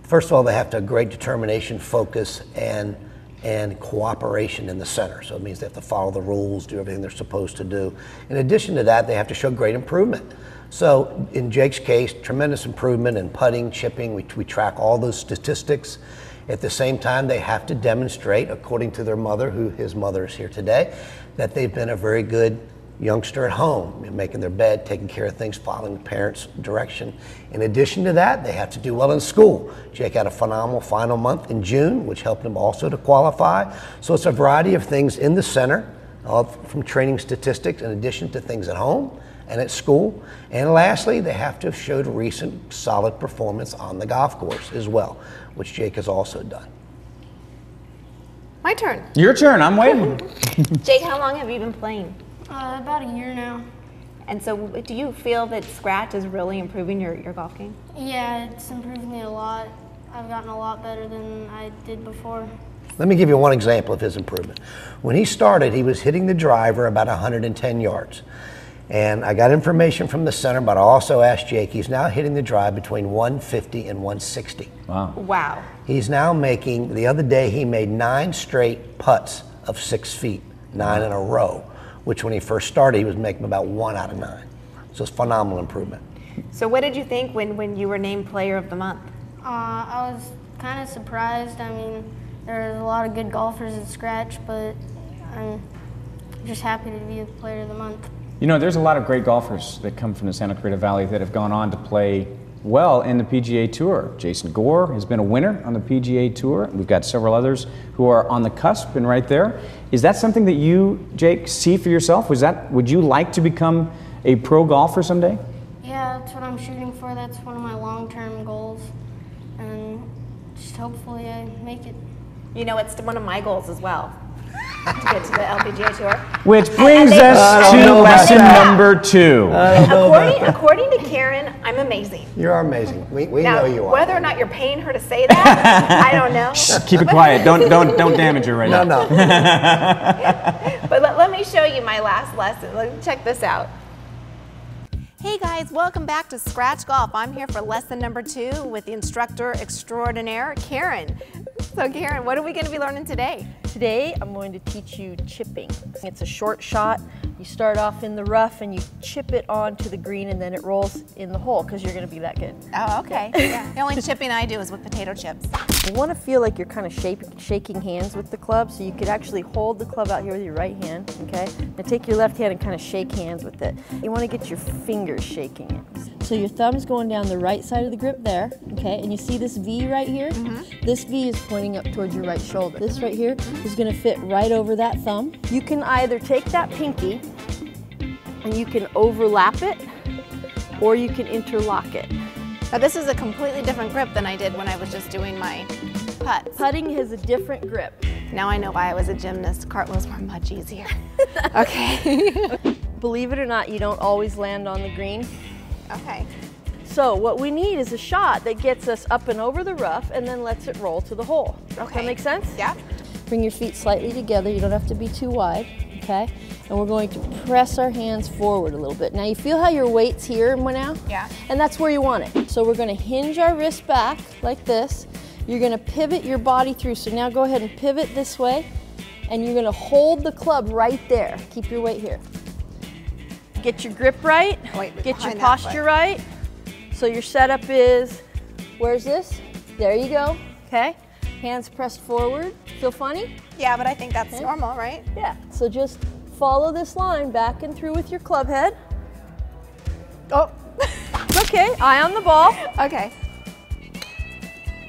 first of all, they have to have great determination, focus, and cooperation in the center. So it means they have to follow the rules, do everything they're supposed to do. In addition to that, they have to show great improvement. So in Jake's case, tremendous improvement in putting, chipping. We track all those statistics. At the same time, they have to demonstrate, according to their mother, his mother is here today, that they've been a very good youngster at home, making their bed, taking care of things, following the parents' direction. In addition to that, they have to do well in school. Jake had a phenomenal final month in June, which helped him also to qualify. So it's a variety of things in the center, from training statistics, in addition to things at home and at school. And lastly, they have to have showed recent solid performance on the golf course as well, which Jake has also done. My turn. Your turn, I'm waiting. Jake, how long have you been playing? About a year now. And so do you feel that Scratch is really improving your golf game? Yeah, it's improved me a lot. I've gotten a lot better than I did before. Let me give you one example of his improvement. When he started, he was hitting the driver about 110 yards. And I got information from the center, but I also asked Jake. He's now hitting the drive between 150 and 160. Wow. Wow. He's now making, the other day he made 9 straight putts of 6 feet, 9 in a row, which when he first started, he was making about 1 out of 9. So it's phenomenal improvement. So what did you think when you were named Player of the Month? I was kind of surprised. I mean, there's a lot of good golfers at Scratch, but I'm just happy to be the Player of the Month. You know, there's a lot of great golfers that come from the Santa Clarita Valley that have gone on to play well in the PGA Tour. Jason Gore has been a winner on the PGA Tour. We've got several others who are on the cusp and right there. Is that something that you, Jake, see for yourself? Would you like to become a pro golfer someday? Yeah, that's what I'm shooting for. That's one of my long-term goals. And just hopefully I make it. You know, it's one of my goals as well, to get to the LPGA Tour. Which brings us to lesson number 2. According to Karen, I'm amazing. You are amazing. We Now, know you are. whether or not you're paying her to say that, I don't know. Keep it quiet. Don't damage her right now. No. But let me show you my last lesson. Check this out. Hey guys, welcome back to Scratch Golf. I'm here for lesson number 2 with the instructor extraordinaire, Karen. So Karen, what are we going to be learning today? Today, I'm going to teach you chipping. It's a short shot. You start off in the rough and you chip it onto the green and then it rolls in the hole because you're going to be that good. Oh, okay. Yeah. The only chipping I do is with potato chips. You want to feel like you're kind of shaking hands with the club, so you could actually hold the club out here with your right hand, okay? Now take your left hand and kind of shake hands with it. You want to get your fingers shaking it. So your thumb's going down the right side of the grip there, okay? And you see this V right here? This V is pointing up towards your right shoulder. This right here is going to fit right over that thumb. You can either take that pinky and you can overlap it, or you can interlock it. Now this is a completely different grip than I did when I was just doing my Putts. Putting has a different grip. Now I know why I was a gymnast. Cartwheels were much easier. Okay. Believe it or not, you don't always land on the green. Okay. So what we need is a shot that gets us up and over the rough and then lets it roll to the hole. Okay. Does that make sense? Yeah. Bring your feet slightly together. You don't have to be too wide, okay? And we're going to press our hands forward a little bit. Now you feel how your weight's here now? Yeah. And that's where you want it. So we're gonna hinge our wrist back like this. You're gonna pivot your body through. So now go ahead and pivot this way, and you're gonna hold the club right there. Keep your weight here. Get your grip right, get your posture right. So your setup is, where's this? There you go, okay? Hands pressed forward. Feel funny? Yeah, but I think that's normal, right? Yeah, so just follow this line back and through with your club head. Oh, okay, eye on the ball. Okay.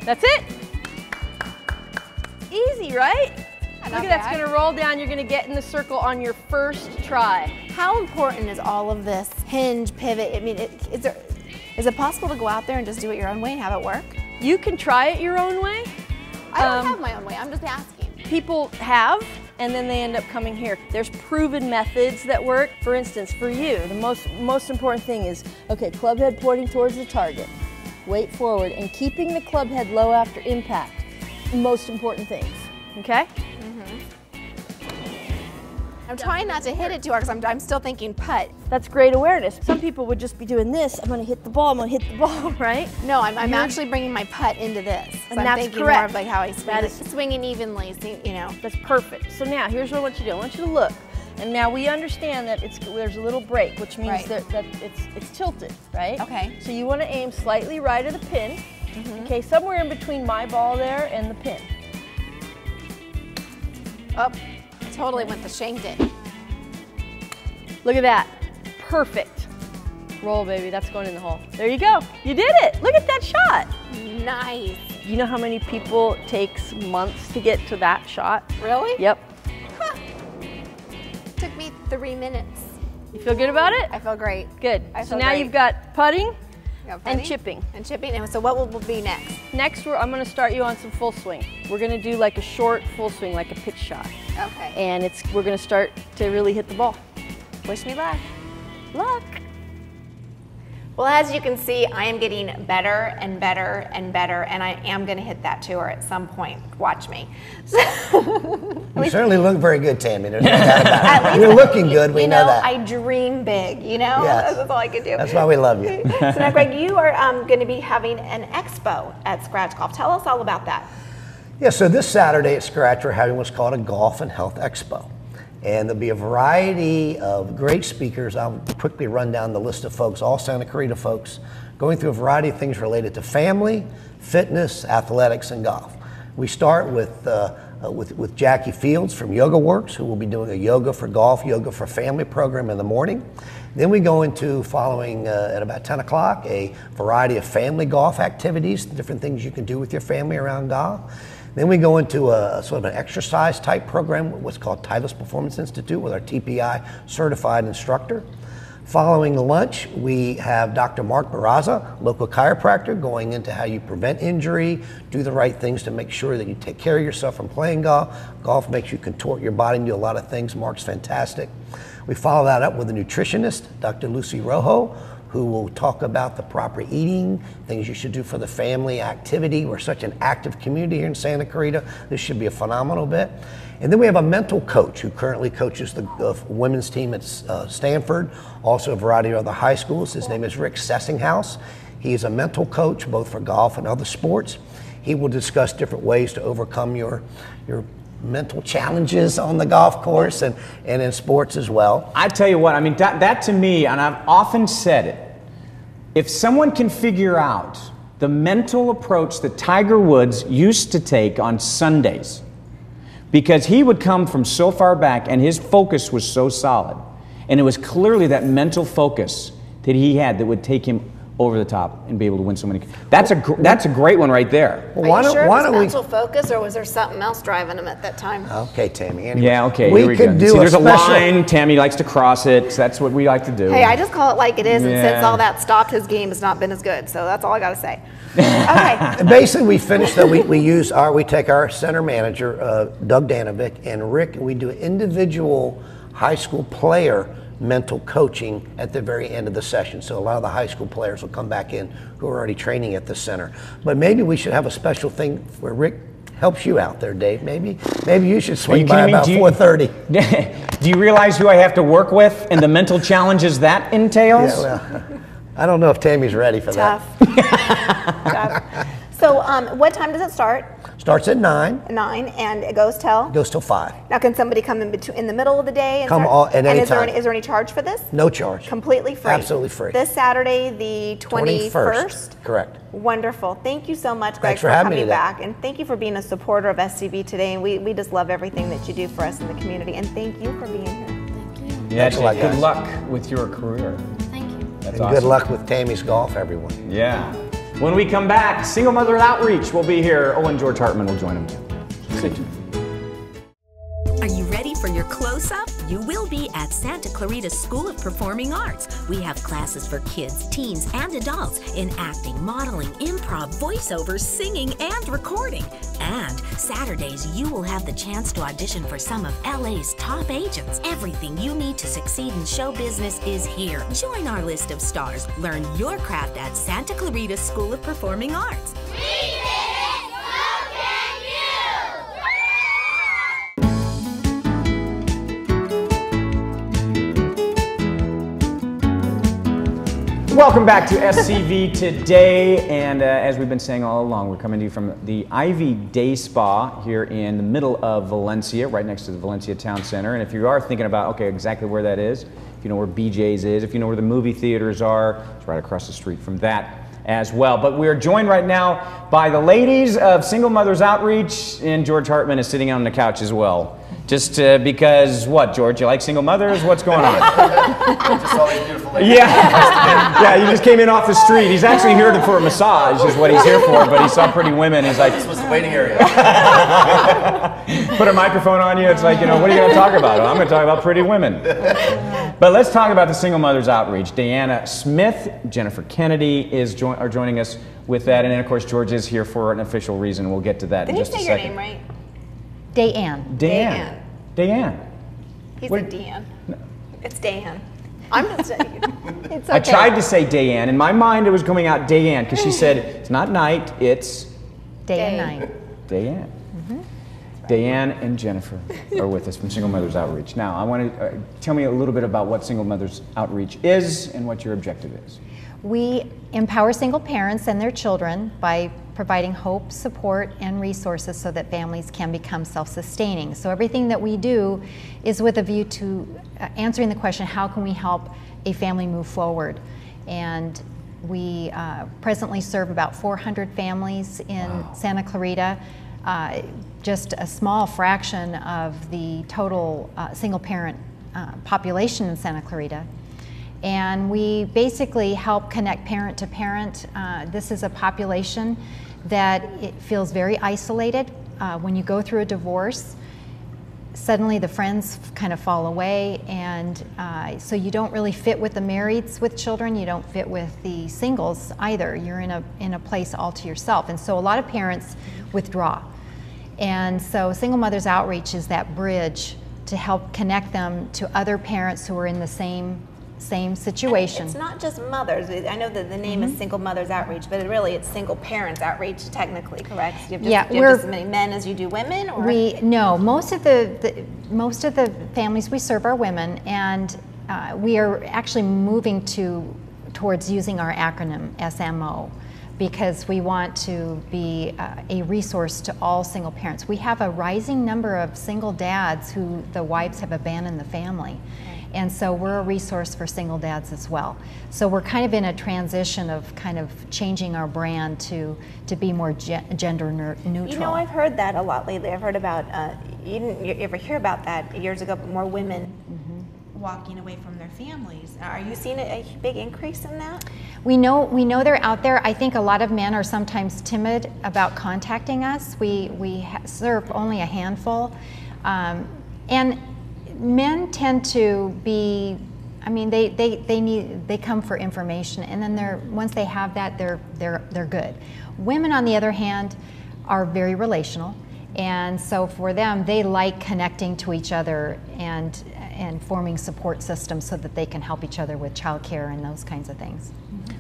That's it. Easy, right? Not Look at that, bad. it's gonna roll down. You're gonna get in the circle on your first try. How important is all of this hinge, pivot? I mean, is it possible to go out there and just do it your own way and have it work? You can try it your own way. I don't have my own way, I'm just asking. People have, and then they end up coming here. There's proven methods that work. For instance, for you, the most important thing is, okay, club head pointing towards the target, weight forward, and keeping the club head low after impact. Most important things, okay? I'm trying not to hit it too hard because I'm still thinking putt. That's great awareness. Some people would just be doing this. I'm gonna hit the ball, right? No, I'm actually bringing my putt into this. So And I'm that's thinking correct. more of like how I swing, That is- swinging evenly, you know. That's perfect. So now, here's what I want you to do. I want you to look. And now we understand that there's a little break, which means Right. that it's tilted, right? Okay. So you want to aim slightly right of the pin. Okay, somewhere in between my ball there and the pin. Oh, I totally went the shanked it. Look at that. Perfect. Roll, baby. That's going in the hole. There you go. You did it. Look at that shot. Nice. You know how many people it takes months to get to that shot? Really? Yep. Huh. Took me 3 minutes. You feel good about it? I feel great. Good. I So feel now great. you've got putting Got and putting chipping. And chipping. And so what will be next? Next, I'm going to start you on some full swing. We're going to do like a short full swing, like a pitch shot. Okay. And we're going to start to really hit the ball. Wish me luck. Luck. Well, as you can see, I am getting better and better and better, and I am going to hit that tour at some point. Watch me. You certainly look very good, Tammy. There's no doubt about it. You're looking good. We know that. I dream big, you know? Yes. That's all I can do. That's why we love you. So now, Greg, you are going to be having an expo at Scratch Golf. Tell us all about that. Yeah, so this Saturday at Scratch, we're having what's called a Golf and Health Expo. And there'll be a variety of great speakers. I'll quickly run down the list of folks, all Santa Clarita folks, going through a variety of things related to family, fitness, athletics, and golf. We start with Jackie Fields from Yoga Works, who will be doing a yoga for golf, yoga for family program in the morning. Then we go into, following at about 10 o'clock, a variety of family golf activities, different things you can do with your family around golf. Then we go into a sort of an exercise type program, what's called Titleist Performance Institute, with our TPI certified instructor. Following lunch, we have Dr. Mark Barraza, local chiropractor, going into how you prevent injury, do the right things to make sure that you take care of yourself from playing golf. Golf makes you contort your body and do a lot of things. Mark's fantastic. We follow that up with a nutritionist, Dr. Lucy Rojo, who will talk about the proper eating, things you should do for the family, activity. We're such an active community here in Santa Clarita. This should be a phenomenal bit. And then we have a mental coach who currently coaches the women's team at Stanford, also a variety of other high schools. His name is Rick Sessinghouse. He is a mental coach both for golf and other sports. He will discuss different ways to overcome your mental challenges on the golf course and in sports as well. I tell you what, I mean, that to me, and I've often said it, if someone can figure out the mental approach that Tiger Woods used to take on Sundays, because he would come from so far back and his focus was so solid, and it was clearly that mental focus that he had that would take him over the top and be able to win so many. That's a great one right there. Well, Are you sure it was don't we? mental focus, or was there something else driving him at that time? Okay, Tammy. Anyway, Yeah, okay, we here we could go. do See, a there's a special. line. Tammy likes to cross it. So that's what we like to do. Hey, I just call it like it is, and since Yeah. all that stopped, his game has not been as good. So that's all I got to say. Okay. Basically, we finished that. We take our center manager, Doug Danovic, and Rick, and we do individual high school player mental coaching at the very end of the session. So a lot of the high school players will come back in who are already training at the center. But maybe we should have a special thing where Rick helps you out there, Dave. Maybe you should swing by about 4:30. Do you realize who I have to work with and the mental challenges that entails? Yeah, well, I don't know if Tammy's ready for Tough. Tough. So what time does it start? that. Starts at 9, 9, and it goes till? goes till 5. Now, can somebody come in the middle of the day? And Come start- at any and time. Is there any charge for this? No charge. Completely free. Absolutely free. This Saturday, the 21st. Correct. Wonderful. Thank you so much, Greg, Thanks for having me coming today. back. And thank you for being a supporter of SCV Today. And we just love everything that you do for us in the community. And thank you for being here. Yeah, Thanks a lot, good guys. luck with your career. Thank you. That's And awesome. good luck with Tammy's golf, everyone. Yeah. When we come back, Single Mother Outreach will be here. Oh, and George Hartman will join him too. Stay tuned. Are you ready for your close-up? You will be at Santa Clarita School of Performing Arts. We have classes for kids, teens, and adults in acting, modeling, improv, voiceover, singing, and recording. And Saturdays, you will have the chance to audition for some of LA's top agents. Everything you need to succeed in show business is here. Join our list of stars. Learn your craft at Santa Clarita School of Performing Arts. Welcome back to SCV Today, and as we've been saying all along, we're coming to you from the Ivy Day Spa here in the middle of Valencia, right next to the Valencia Town Center. And if you are thinking about, okay, exactly where that is, if you know where BJ's is, if you know where the movie theaters are, it's right across the street from that as well. But we are joined right now by the ladies of Single Mothers Outreach, and George Hartman is sitting on the couch as well. Just because, what, George, you like single mothers? What's going on? Just all these beautiful ladies. Yeah, you just came in off the street. He's actually here for a massage, is what he's here for, but he saw pretty women. He's like, This was the waiting area. put a microphone on you. It's like, what are you going to talk about? I'm going to talk about pretty women. But let's talk about the Single Mothers Outreach. Diana Smith, Jennifer Kennedy are joining us with that. And then, of course, George is here for an official reason. We'll get to that in just a Did you second. say your name right? Dayanne. Diane. He What- said Deanne. It's Dan. I'm just It's I okay. tried to say Diane. In my mind, it was coming out Diane because she said it's not night, it's Day and Day. night. Diane. Diane and Jennifer are with us from Single Mothers Outreach. Now, I want to tell me a little bit about what Single Mothers Outreach is and what your objective is. We empower single parents and their children by providing hope, support, and resources so that families can become self-sustaining. So everything that we do is with a view to answering the question, how can we help a family move forward? And we presently serve about 400 families in Santa Clarita, just a small fraction of the total single parent population in Santa Clarita. And we basically help connect parent to parent. This is a population that it feels very isolated. When you go through a divorce, suddenly the friends kind of fall away, and so you don't really fit with the marrieds with children, you don't fit with the singles either. You're in a place all to yourself. And so a lot of parents withdraw. And so Single Mothers Outreach is that bridge to help connect them to other parents who are in the same situation. It's not just mothers. I know that the name is Single Mothers Outreach, but it's Single Parents Outreach, technically, correct? You have Yeah, you have just as many men as you do women, or No, most of the families we serve are women, and we are actually moving towards using our acronym SMO, because we want to be a resource to all single parents. We have a rising number of single dads who the wives have abandoned the family. And so we're a resource for single dads as well. So we're kind of in a transition of kind of changing our brand to be more gender neutral. You know, I've heard that a lot lately. I've heard about, you ever hear about that years ago, but more women walking away from their families. Are you seeing a big increase in that? We know they're out there. I think a lot of men are sometimes timid about contacting us. We serve only a handful, and men tend to be. I mean, they come for information, and then once they have that, they're good. Women, on the other hand, are very relational, and so for them, they like connecting to each other and forming support systems so that they can help each other with childcare and those kinds of things.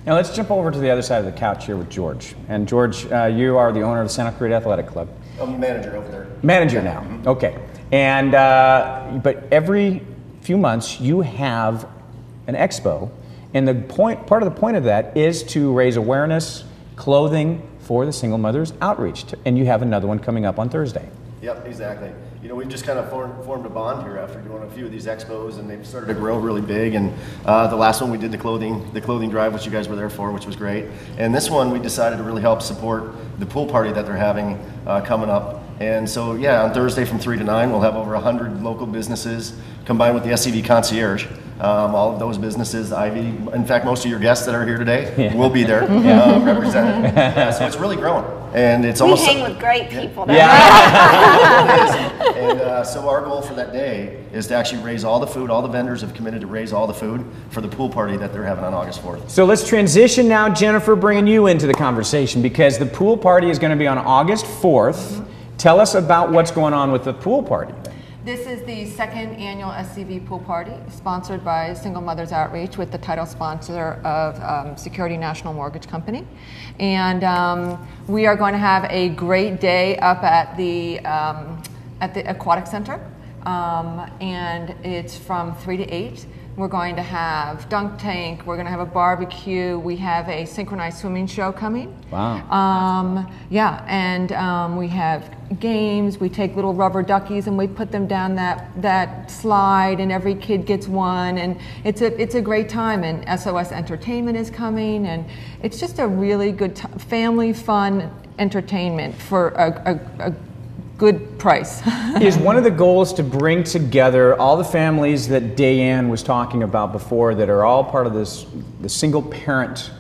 Now let's jump over to the other side of the couch here with George. And George, you are the owner of the Santa Clarita Athletic Club. I'm manager over there. Manager now, okay. And but every few months you have an expo, and part of the point of that is to raise awareness, clothing for the single mothers outreach. And you have another one coming up on Thursday. Yep, exactly. You know, we've just kind of formed a bond here after doing a few of these expos, and they've started to grow really big. And the last one we did the clothing drive, which you guys were there for, which was great. And this one we decided to really help support the pool party that they're having coming up. And so, yeah, on Thursday from 3 to 9, we'll have over 100 local businesses combined with the SCV concierge. All of those businesses, Ivy, in fact, most of your guests that are here today will be there represented. So it's really growing. And it's almost. We hang with great people. And so our goal for that day is to actually raise all the food. All the vendors have committed to raise all the food for the pool party that they're having on August 4th. So let's transition now, Jennifer, bringing you into the conversation, because the pool party is going to be on August 4th. Tell us about what's going on with the pool party. This is the second annual SCV Pool Party, sponsored by Single Mothers Outreach with the title sponsor of Security National Mortgage Company. And we are going to have a great day up at the Aquatic Center. And it's from 3 to 8. We're going to have dunk tank, we're going to have a barbecue, we have a synchronized swimming show coming. Wow. Yeah, and we have games, we take little rubber duckies and we put them down that slide, and every kid gets one, and it's a great time. And SOS Entertainment is coming, and it's just a really good family fun entertainment for a good price. Is one of the goals to bring together all the families that Dayanne was talking about before that are all part of the single parent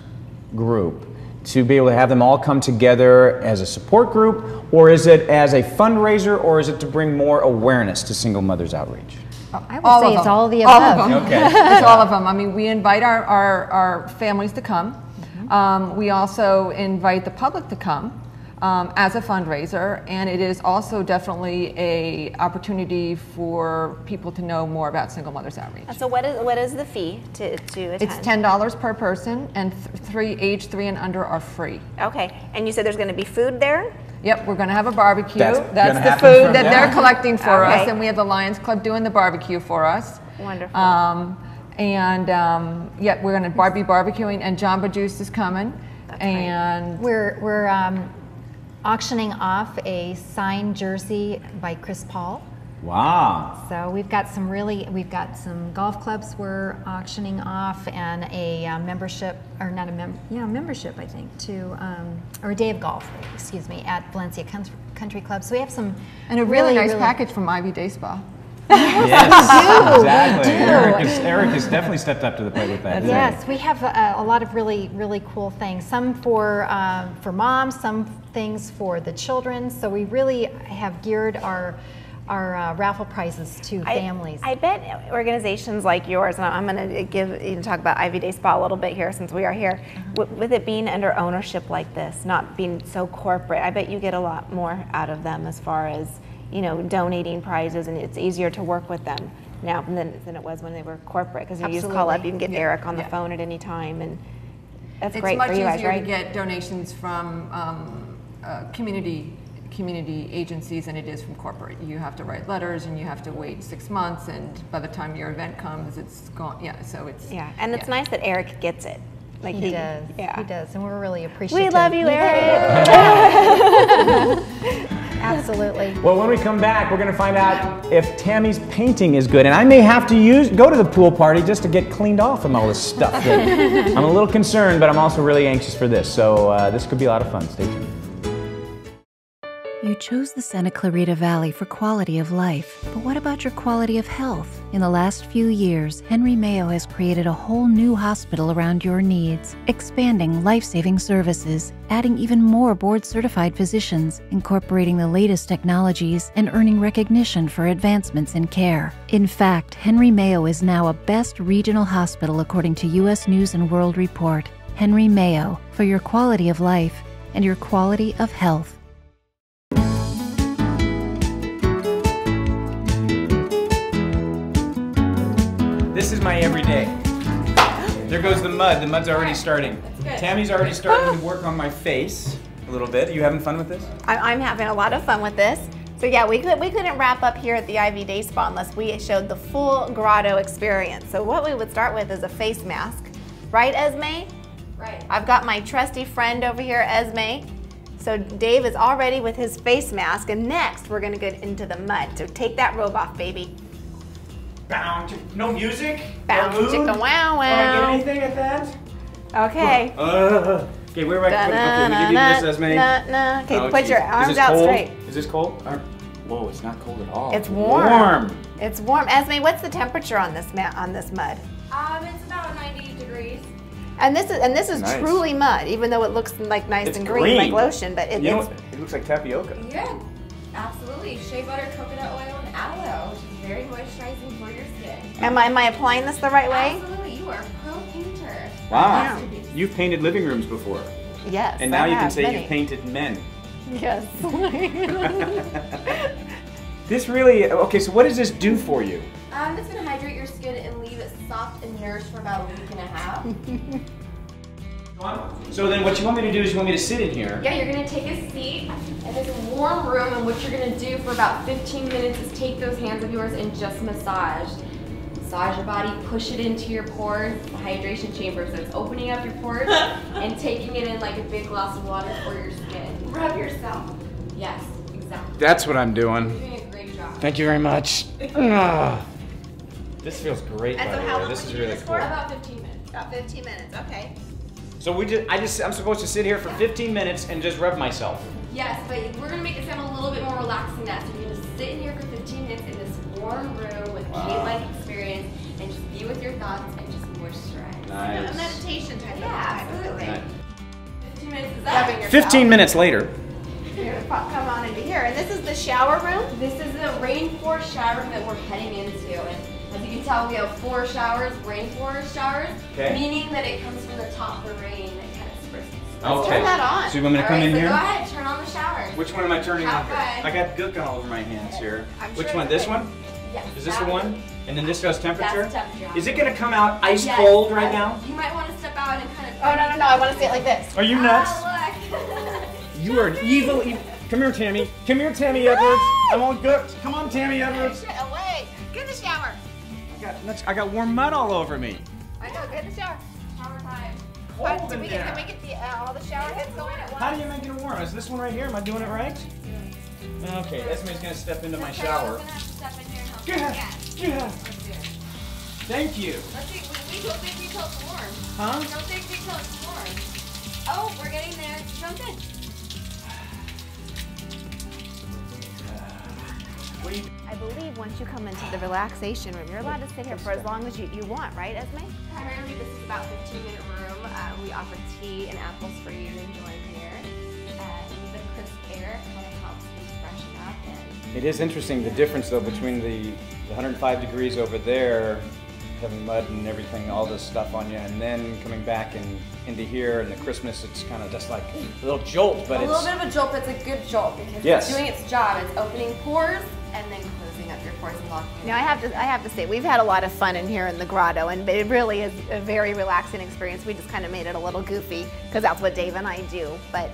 group, to be able to have them all come together as a support group, or is it as a fundraiser, or is it to bring more awareness to Single Mothers Outreach? I would say it's all of the above. All of them. Okay. It's all of them. I mean, we invite our families to come. We also invite the public to come. As a fundraiser, and it is also definitely a opportunity for people to know more about Single Mothers Outreach. So what is the fee to attend? It's $10 per person, and age 3 and under are free. Okay, and you said there's going to be food there? Yep, we're going to have a barbecue. That's the food that they're collecting for us, and we have the Lions Club doing the barbecue for us. Wonderful. Yeah, we're going to be barbecuing, and Jamba Juice is coming. That's and right. We're auctioning off a signed jersey by Chris Paul. Wow. So we've got some golf clubs we're auctioning off, and a membership, or not a membership, I think, to or a day of golf, excuse me, at Valencia Country Club. So we have some and a really nice package from Ivy Day Spa. Yes, exactly. Eric has definitely stepped up to the plate with that. Yes, we have a lot of really cool things. Some for moms, some things for the children. So we really have geared our raffle prizes to families. I bet organizations like yours, and I'm going to talk about Ivy Day Spa a little bit here since we are here, with it being under ownership like this, not being so corporate, I bet you get a lot more out of them as far as donating prizes, and it's easier to work with them now than it was when they were corporate, because you just call up, you can get Eric on the phone at any time, and that's great for you guys, right? It's much easier to get donations from community agencies than it is from corporate. You have to write letters, and you have to wait 6 months, and by the time your event comes, it's gone. Yeah, so it's and it's nice that Eric gets it. Like he does. Yeah, he does, and we're really appreciative. We love you, Eric. Absolutely. Well, when we come back, we're going to find out if Tammy's painting is good, and I may have to go to the pool party just to get cleaned off from all this stuff. I'm a little concerned, but I'm also really anxious for this. So this could be a lot of fun. Stay tuned. You chose the Santa Clarita Valley for quality of life, but what about your quality of health? In the last few years, Henry Mayo has created a whole new hospital around your needs, expanding life-saving services, adding even more board-certified physicians, incorporating the latest technologies, and earning recognition for advancements in care. In fact, Henry Mayo is now a best regional hospital according to U.S. News & World Report. Henry Mayo, for your quality of life and your quality of health. This is my everyday. There goes the mud. The mud's already starting. Tammy's already starting to work on my face a little bit. Are you having fun with this? I'm having a lot of fun with this. So yeah, we couldn't wrap up here at the Ivy Day Spa unless we showed the full grotto experience. So what we would start with is a face mask. Right, Esme? Right. I've got my trusty friend over here, Esme. So Dave is all ready with his face mask, and next we're gonna get into the mud. So take that robe off, baby. No music? Bounce, no mood? chicka, wow, wow. Can I get anything at that? Okay. Okay, where do I put it? Okay, we give you this, Esme. Okay, Oh, put geez. your arms Is this out cold? straight. Is this cold? Whoa, it's not cold at all. It's warm. It's warm. Esme, what's the temperature on this mud? It's about 90 degrees. And this is Nice. truly mud, even though it looks like nice It's and green like green. lotion, but You know what? It looks like tapioca. Yeah, absolutely. Shea butter, coconut oil, and aloe, which is very moisturizing for your skin. Am I applying this the right way? Absolutely, you are a pro painter. Wow. You've painted living rooms before. Yes. And now I you can have say many. you've painted men. Yes. This really, okay, so what does this do for you? It's going to hydrate your skin and leave it soft and nourished for about a week and a half. So then what you want me to do is you want me to sit in here. Yeah, you're going to take a seat in this warm room, and what you're going to do for about 15 minutes is take those hands of yours and just massage. Massage your body, push it into your pores, the hydration chamber, so it's opening up your pores and taking it in like a big glass of water for your skin. Rub yourself. Yes, exactly. That's what I'm doing. You're doing a great job. Thank you very much. This feels great, by the way. This is really cool. About 15 minutes. About 15 minutes, okay. So I'm supposed to sit here for 15 minutes and just rub myself. Yes, but we're going to make it sound a little bit more relaxed than that. So you're going to sit in here for 15 minutes in this warm room with cave-like experience and just be with your thoughts and just moisturize. Nice. A meditation type of absolutely. thing. 15 minutes is that? 15 minutes later. You're gonna come on into here, and this is the shower room? This is the Rainforest Shower that we're heading into. And as you can tell, we have 4 showers, Rainforest Showers, meaning that it comes from the top of the rain and kind of spritz. Let's turn that on. So you want me to come in so here? Go ahead, turn on the shower. Which one am I turning on? Go ahead. I got gook all over my hands here. Sure Which one? This one? Yes. Is this the one? And then this goes temperature? That's temperature. Is it going to come out ice cold right now? You might want to step out and kind of... Oh, no, I want to see it like this. Are you nuts? Look. You are an evil. Come here, Tammy. Come here, Tammy Edwards. I'm all gooked. Come on, Tammy Edwards. Get away. Get in the shower. I got warm mud all over me. I know, get in the shower. Shower time. Can we get all the shower heads going at once? How do you make it warm? Is this one right here? Am I doing it right? Okay, Esme's going to step into my shower. Thank you. Let's see, we don't think we till it's warm. Huh? We don't think we till it's warm. Oh, we're getting there. Jump in. I believe once you come into the relaxation room, you're allowed to sit here for as long as you want, right, Esme? Primarily, this is about a 15-minute room. We offer tea and apples for you to enjoy here. The crisp air kind of helps you freshen up. It is interesting the difference though between the 105 degrees over there, having mud and everything, all this stuff on you, and then coming back and into here and the crispness. It's kind of just like a little jolt, but a little bit of a jolt, but it's a good jolt because yes, it's doing its job. It's opening pores and then closing up your pores and locking. Now I have to say we've had a lot of fun in here in the grotto, and it really is a very relaxing experience. We just kind of made it a little goofy because that's what Dave and I do, but.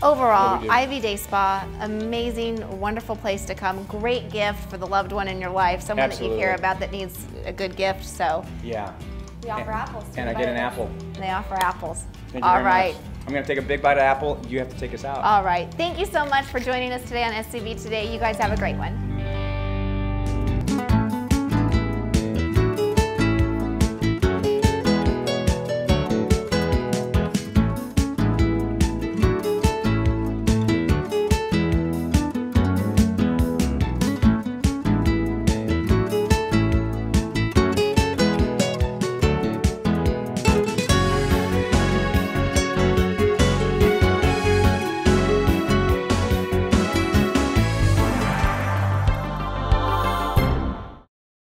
Overall, Ivy Day Spa, amazing, wonderful place to come. Great gift for the loved one in your life, someone that you care about that needs a good gift. So yeah, we offer apples. And I get an apple. They offer apples. Thank you very much. I'm going to take a big bite of apple. You have to take us out. All right. Thank you so much for joining us today on SCV Today. You guys have a great one.